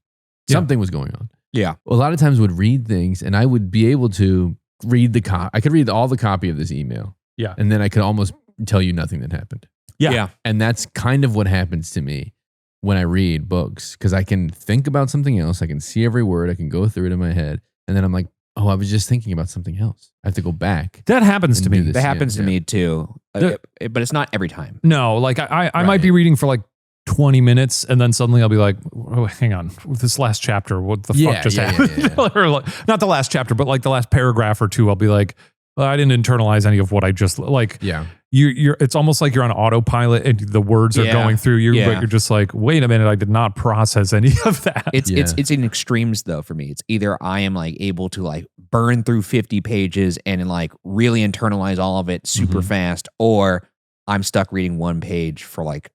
Something was going on. Yeah, a lot of times would read things, and I would be able to read I could read all the copy of this email. Yeah, and then I could almost tell you nothing that happened. Yeah, and that's kind of what happens to me when I read books, because I can think about something else. I can see every word. I can go through it in my head. And then I'm like, oh, I was just thinking about something else. I have to go back. That happens to me. This. That happens to me too. But it's not every time. No, like I might be reading for like 20 minutes and then suddenly I'll be like, oh, hang on, this last chapter, what the fuck just happened? Or like, not the last chapter, but like the last paragraph or two, I'll be like, well, I didn't internalize any of what I just like. Yeah. You're it's almost like you're on autopilot and the words are going through you, but you're just like, wait a minute, I did not process any of that. It's in extremes though for me. It's either I am like able to like burn through 50 pages and like really internalize all of it super fast, or I'm stuck reading one page for like.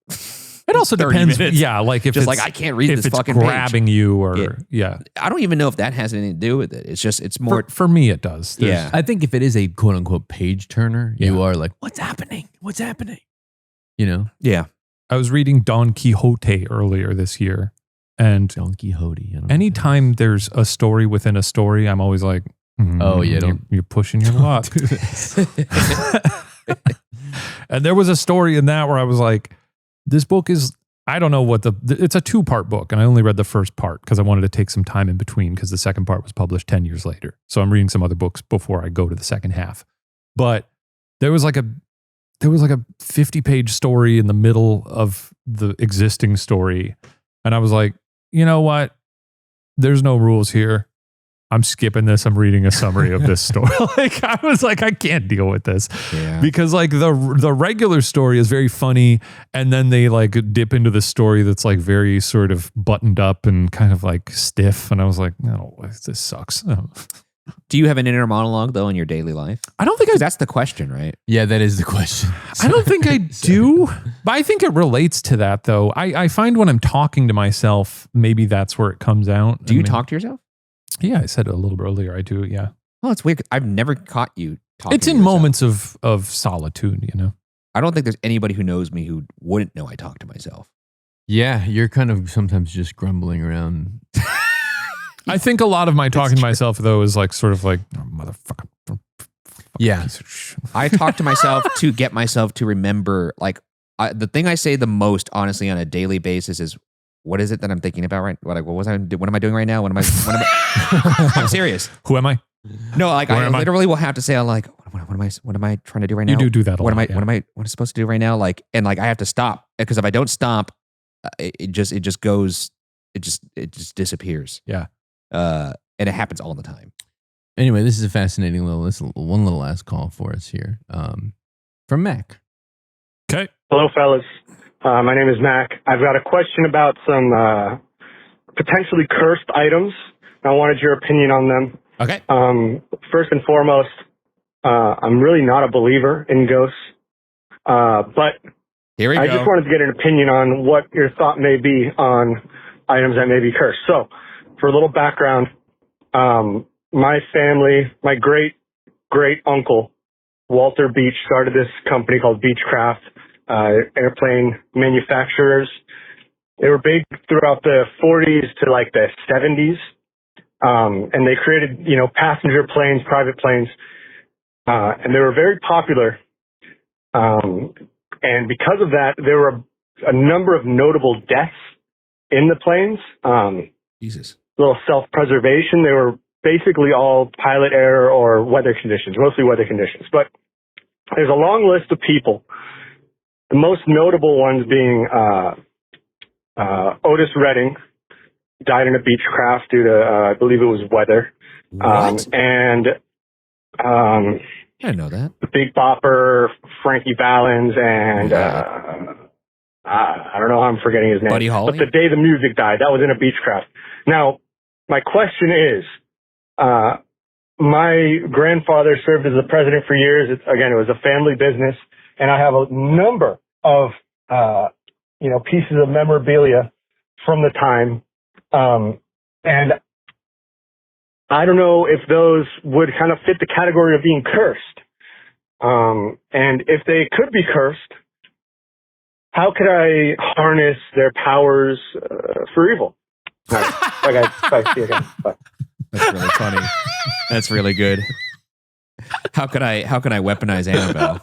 It also 30 depends. minutes. Yeah, like if just it's like I can't read if this it's fucking grabbing page. you or yeah. I don't even know if that has anything to do with it. It's more For me it does. Yeah. I think if it is a quote unquote page turner, you Yeah. are like, what's happening? What's happening? You know? Yeah. I was reading Don Quixote earlier this year, and Don Quixote. I don't know anytime there's a story within a story, I'm always like, Oh, yeah, you're pushing your luck. And there was a story in that where I was like, this book is, I don't know what it's a 2-part book, and I only read the first part because I wanted to take some time in between because the second part was published 10 years later. So I'm reading some other books before I go to the second half. But there was like a 50-page story in the middle of the existing story. And I was like, you know what? There's no rules here. I'm skipping this. I'm reading a summary of this story. Like I was like, I can't deal with this because like the regular story is very funny. And then they like dip into the story that's like very sort of buttoned up and kind of like stiff. And I was like, no, this sucks. Do you have an inner monologue though in your daily life? I don't think That's the question, right? Yeah, that is the question. I don't think I do, but I think it relates to that though. I find when I'm talking to myself, maybe that's where it comes out. Do you talk to yourself? Yeah, I said it a little bit earlier. I do. Yeah. Oh, it's weird. I've never caught you talking. It's to in yourself. moments of solitude, you know. I don't think there's anybody who knows me who wouldn't know I talk to myself. Yeah, you're kind of sometimes just grumbling around. I think a lot of my talking to myself though is like sort of like oh, motherfucker. Yeah. Piece of shit. I talk to myself to get myself to remember. Like the thing I say the most, honestly, on a daily basis is, "What is it that I'm thinking about right? What am I doing right now? What am I? I'm serious. Who am I? No, like Where I am I? literally will have to say, I'm like, what am I trying to do right now? You do that a what lot. am I? What am I supposed to do right now? Like, and like I have to stop because if I don't stop, it just disappears. Yeah. And it happens all the time. Anyway, this is a fascinating one little last call for us here from Mac. Okay. Hello, fellas. My name is Mac. I've got a question about some potentially cursed items. I wanted your opinion on them. Okay. First and foremost, I'm really not a believer in ghosts, but Here we go. I just wanted to get an opinion on what your thought may be on items that may be cursed. So, for a little background, my family, my great uncle, Walter Beach, started this company called Beechcraft, airplane manufacturers. They were big throughout the 40s to like the 70s. And they created, passenger planes, private planes. And they were very popular. And because of that, there were a number of notable deaths in the planes. Jesus. Little self-preservation. They were basically all pilot error or weather conditions, mostly weather conditions. But there's a long list of people. The most notable ones being Otis Redding, died in a Beechcraft due to, I believe it was weather. What? I didn't know that. The Big Bopper, Frankie Valens, and I don't know how I'm forgetting his name. Buddy Holly? But the day the music died, that was in a Beechcraft. Now, my question is, my grandfather served as the president for years. It was a family business, and I have a number of, pieces of memorabilia from the time. And I don't know if those would kind of fit the category of being cursed. And if they could be cursed, how could I harness their powers for evil? All right. Bye, guys. Bye. See you again. Bye. That's really funny. That's really good. How could I weaponize Annabelle?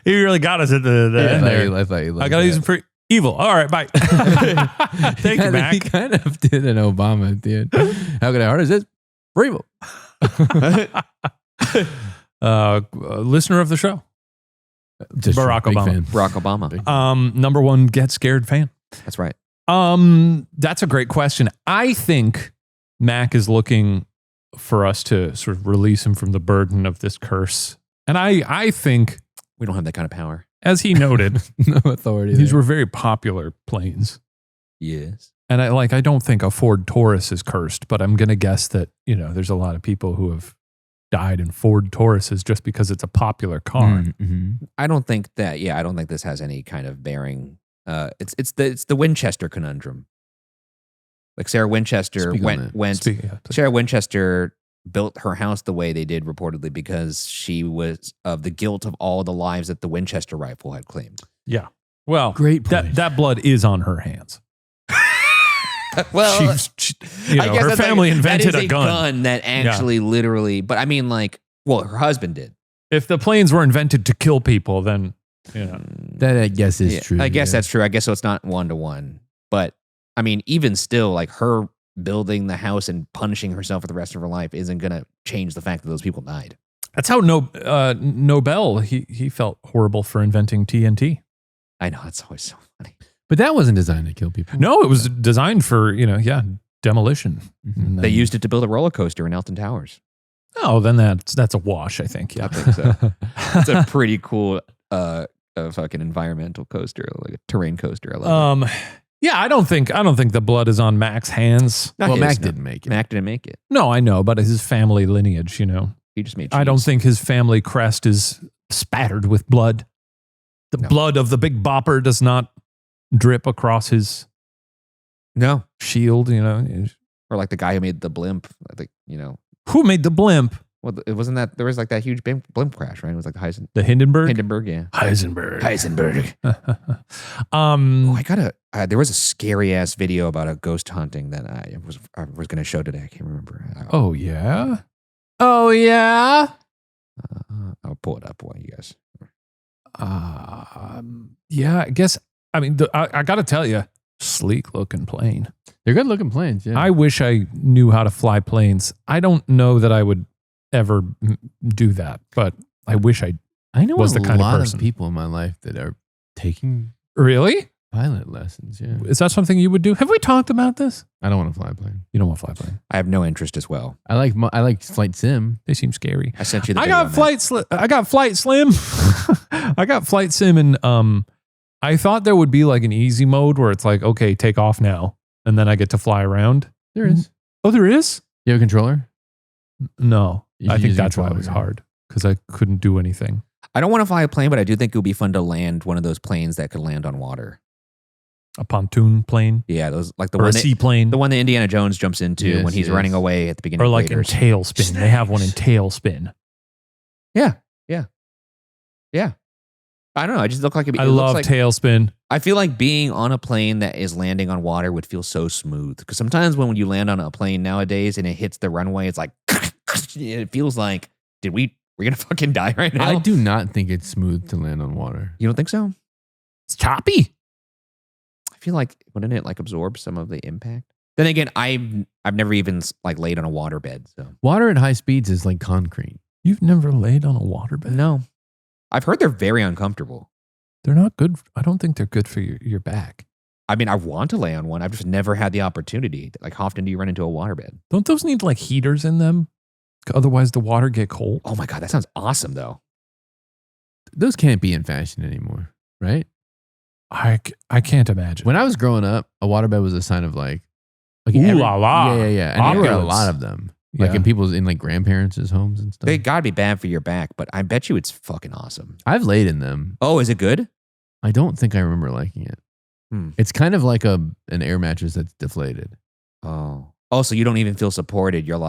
You really got us at the end there. I thought you I got to use them for evil. All right, bye. Thank you, Mac. He kind of did an Obama at the end. How can I harness this for evil? Listener of the show. Just Barack big Obama. fan. Barack Obama. Number one Get Scared fan. That's right. That's a great question. I think Mac is looking for us to sort of release him from the burden of this curse. And I think, We don't have that kind of power. as he noted, No authority. these there. were very popular planes. Yes. And I don't think a Ford Taurus is cursed, but I'm going to guess that, there's a lot of people who have died in Ford Tauruses just because it's a popular car. Mm-hmm. I don't think that. Yeah, I don't think this has any kind of bearing. It's the Winchester conundrum. Like Sarah Winchester Sarah Winchester built her house the way they did reportedly because she was of the guilt of all the lives that the Winchester rifle had claimed. Yeah. Well, great point. That blood is on her hands. Well, her family invented that is a gun that actually literally. But I mean, like, well, her husband did. If the planes were invented to kill people, then that I guess is true. I guess that's true. I guess so. It's not 1-to-1, but I mean, even still, like her building the house and punishing herself for the rest of her life isn't going to change the fact that those people died. That's how Nobel he felt horrible for inventing TNT. I know, it's always so funny. But that wasn't designed to kill people. No, it was designed for demolition. Mm-hmm. They used it to build a roller coaster in Elton Towers. Oh, then that's a wash, I think. Yeah, I think so. It's a pretty cool fucking environmental coaster, like a terrain coaster. I love it. Yeah, I don't think the blood is on Mac's hands. Mac didn't make it. Mac didn't make it. No, I know, but his family lineage, He just made cheese. I don't think his family crest is spattered with blood. The blood of the Big Bopper does not drip across his shield, Or like the guy who made the blimp, Who made the blimp? Well, it wasn't that there was like that huge blimp crash, right? It was like the Hindenburg? Hindenburg, yeah. Heisenberg. There was a scary ass video about a ghost hunting that I was going to show today. I can't remember. Oh yeah. I'll pull it up while you guys. Yeah, I guess. I mean, I got to tell you, sleek looking plane. They're good looking planes. Yeah. I wish I knew how to fly planes. I don't know that I would ever do that, but I wish I know was the kind of person. Of people in my life that are taking really pilot lessons. Yeah. Is that something you would do? Have we talked about this? I don't want to fly a plane. You don't want to fly a plane. I have no interest as well. I like Flight Sim. They seem scary. I sent you the I video got Flight Slim. I got Flight Sim, and I thought there would be like an easy mode where it's like, okay, take off now, and then I get to fly around. There is. Oh, there is? You have a controller? No. I think that's why it was hard, because I couldn't do anything. I don't want to fly a plane, but I do think it would be fun to land one of those planes that could land on water. A pontoon plane? Yeah, those like a seaplane. The one that Indiana Jones jumps into when he's running away at the beginning. Or like in Tailspin. They have one in Tailspin. Yeah. I don't know. I just look like I love Tailspin. I feel like being on a plane that is landing on water would feel so smooth. Because sometimes when you land on a plane nowadays and it hits the runway, it's like it feels like we're gonna fucking die right now. I do not think it's smooth to land on water. You don't think so? It's choppy. I feel like wouldn't it like absorb some of the impact? Then again, I've never even like laid on a waterbed. So water at high speeds is like concrete. You've never laid on a waterbed? No. I've heard they're very uncomfortable. They're not good. I don't think they're good for your back. I mean, I want to lay on one. I've just never had the opportunity. Like, how often do you run into a waterbed? Don't those need like heaters in them? Otherwise, the water get cold. Oh my God, that sounds awesome though. Those can't be in fashion anymore, right? I can't imagine. When I was growing up, a waterbed was a sign of like ooh la la. Yeah. And there were a lot of them. Like in people's, in like grandparents' homes and stuff. They gotta be bad for your back, but I bet you it's fucking awesome. I've laid in them. Oh, is it good? I don't think I remember liking it. It's kind of like an air mattress that's deflated. Oh, so you don't even feel supported. You're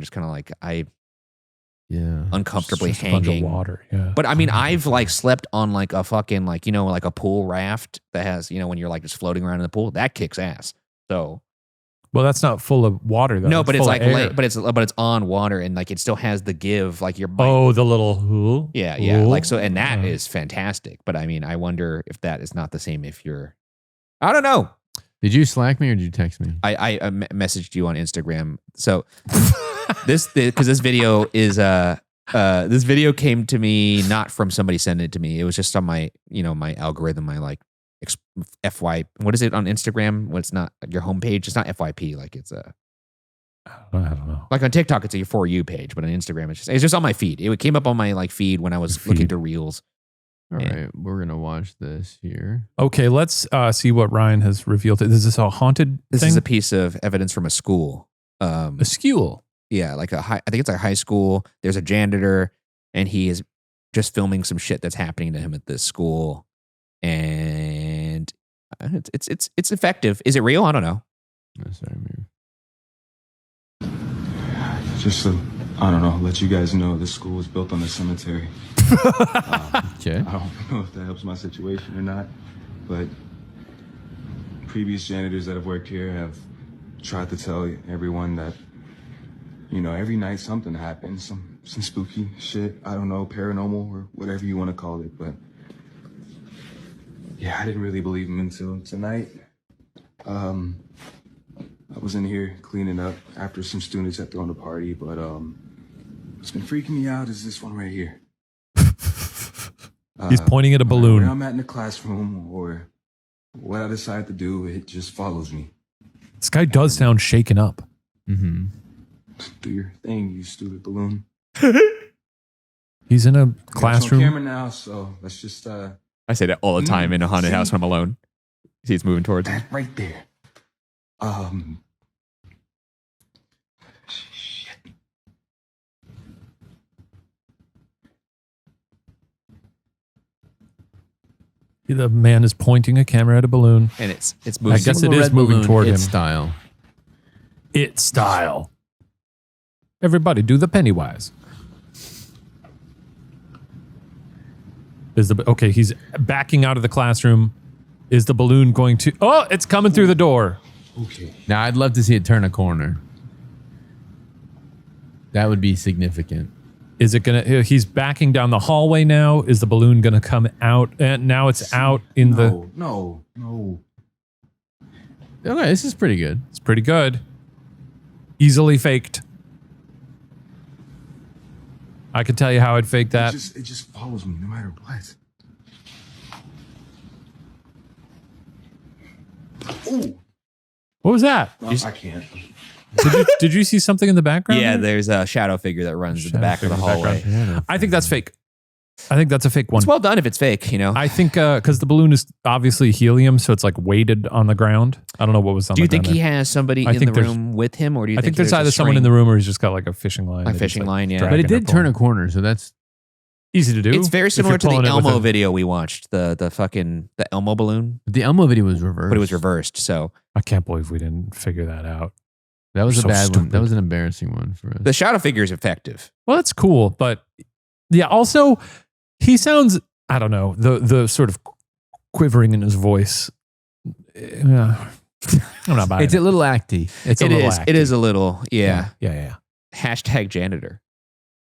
just kind of like, uncomfortably it's just hanging. A bunch of water, yeah. But I mean, I've like slept on like a fucking like, like a pool raft that has, when you're like just floating around in the pool, that kicks ass. So. Well, that's not full of water though. No, but it's like, but it's on water and like it still has the give, like your. Oh, the little. Yeah. Like so, and that is fantastic. But I mean, I wonder if that is not the same if you're. I don't know. Did you Slack me or did you text me? I messaged you on Instagram. So this video is this video came to me not from somebody sending it to me. It was just on my my algorithm. My like. FY, what is it on Instagram? When it's not your homepage, it's not FYP. Like it's I don't know. Like on TikTok, it's a For You page, but on Instagram, it's just on my feed. It came up on my like feed when I was looking to reels. All right, we're gonna watch this here. Okay, let's see what Ryan has revealed. Is this a haunted? This is a piece of evidence from a school. A school. Yeah, like I think it's a high school. There's a janitor, and he is just filming some shit that's happening to him at this school, and it's effective. Is it real? I don't know. No, sorry, man. Just to, I don't know, let you guys know this school was built on a cemetery. Okay. I don't know if that helps my situation or not, but previous janitors that have worked here have tried to tell everyone that, every night something happens, some spooky shit. I don't know, paranormal or whatever you want to call it, but yeah, I didn't really believe him until tonight. I was in here cleaning up after some students had thrown a party, but what's been freaking me out is this one right here. He's pointing at a balloon. Where I'm at in the classroom or what I decide to do, it just follows me. This guy does sound shaken up. Mm-hmm. Do your thing, you stupid balloon. He's in a It's classroom. on camera now, so let's just I say that all the time in a haunted house when I'm alone. See, it's moving towards me. that right there. Shit. The man is pointing a camera at a balloon. And it's moving. I guess Little it is red moving balloon, toward him. its style. It's style. Everybody do the Pennywise. Okay, he's backing out of the classroom. Is the balloon going to... Oh, it's coming through the door. Okay. Now, I'd love to see it turn a corner. That would be significant. Is it going to... He's backing down the hallway now. Is the balloon going to come out? And now it's out in the... No. Okay, this is pretty good. It's pretty good. Easily faked. I can tell you how I'd fake that. It just follows me no matter what. Ooh. What was that? No, I can't. Did you see something in the background? Yeah, there? there's a shadow figure that runs in the back of the hallway. I think that's fake. I think that's a fake one. It's well done if it's fake, I think because the balloon is obviously helium, so it's like weighted on the ground. I don't know what was on Do the you think ground he has somebody in the room with him, or do you I think there's either someone in the room or he's just got like a fishing line. A fishing line, yeah. But it did turn a corner, so that's... easy to do. It's very if similar you're to the pulling it with Elmo a- video we watched, the Elmo balloon, The Elmo video was reversed. but it was reversed. So I can't believe we didn't figure that out. That was So a bad one. stupid. That was an embarrassing one for us. the shadow figure is effective. Well, that's cool, but yeah. Also, he sounds. I don't know the sort of quivering in his voice. I'm not buying It's it. a little acty. It's a little acty. It is a little, yeah. Yeah. Hashtag janitor.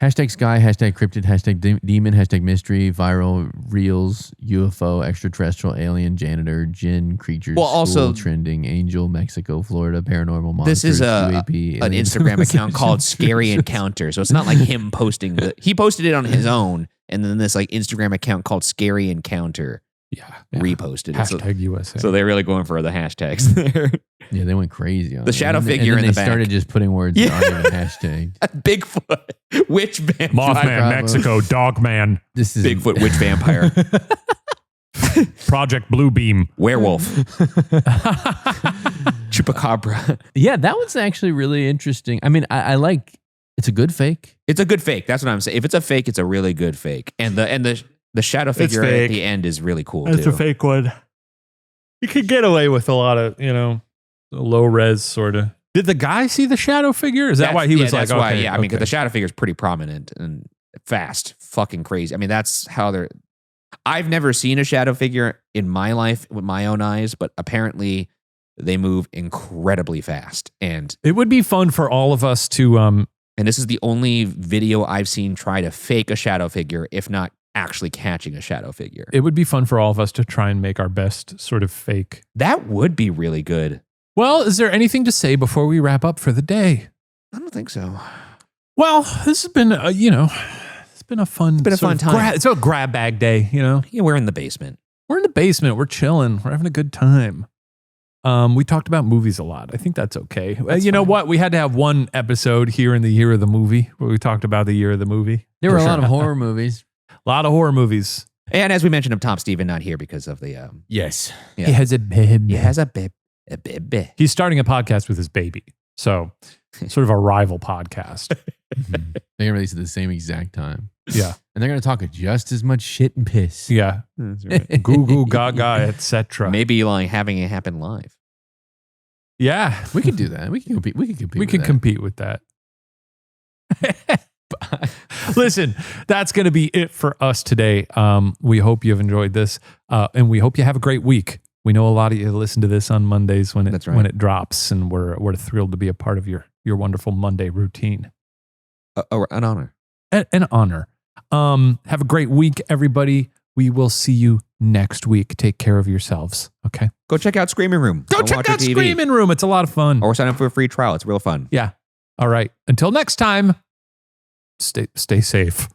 Hashtag sky, hashtag cryptid, hashtag demon, hashtag mystery, viral, reels, UFO, extraterrestrial, alien, janitor, jinn, creatures, Well, also- school, trending, angel, Mexico, Florida, paranormal monsters, This is UAP, an alien Instagram account civilizations. called Scary Encounter. So it's not like him posting he posted it on his own, and then this like Instagram account called Scary Encounter Yeah. reposted it. So, Hashtag USA. so they're really going for the hashtags there. Yeah, they went crazy on The it. shadow And then- figure and then in the they back. started just putting words that aren't even hashtagged. Bigfoot, witch vampire, Mothman, Bravo. Mexico, Dogman, This is Bigfoot, witch vampire, Project Bluebeam. werewolf, chupacabra. Yeah, that was actually really interesting. I mean, I like. It's a good fake. It's a good fake. That's what I'm saying. If it's a fake, it's a really good fake. And the shadow figure at fake. the end is really cool too. fake one. You could get away with a lot of, low res sort of. Did the guy see the shadow figure? Is that why he was like, that's why, okay, yeah. I mean, 'cause okay. the shadow figure is pretty prominent and fast, fucking crazy. I mean, that's how they're. I've never seen a shadow figure in my life with my own eyes, but apparently they move incredibly fast. And It would be fun for all of us to this is the only video I've seen try to fake a shadow figure, if not actually catching a shadow figure. it would be fun for all of us to try and make our best sort of fake. That would be really good. Well, is there anything to say before we wrap up for the day? I don't think so. Well, this has been, it's been a fun, It's been a sort fun of time. it's a grab bag day, Yeah, we're in the basement. We're in the basement. We're chilling. We're having a good time. We talked about movies a lot. I think that's okay. You know fine. what? We had to have one episode here in the year of the movie where we talked about the year of the movie. There were For a lot sure. of horror movies. A lot of horror movies. And as we mentioned, up top, Steven not here because of the Yes. Yeah. He has a baby. he has a bib. He's starting a podcast with his baby. So sort of a rival podcast. Mhm. They release at the same exact time. Yeah. And they're going to talk just as much shit and piss. Yeah. That's right. Goo goo gaga, etc. Maybe like having it happen live. Yeah. We could do that. We can compete. We can compete with that. Listen, that's going to be it for us today. We hope you've enjoyed this, and we hope you have a great week. We know a lot of you listen to this on Mondays when it drops, and we're thrilled to be a part of your wonderful Monday routine. An honor. An honor. Have a great week, everybody. We will see you next week. Take care of yourselves. Okay. Go check out Screaming Room. Go check out Screaming Room. It's a lot of fun. Or sign up for a free trial. It's real fun. Yeah. All right. Until next time, stay safe.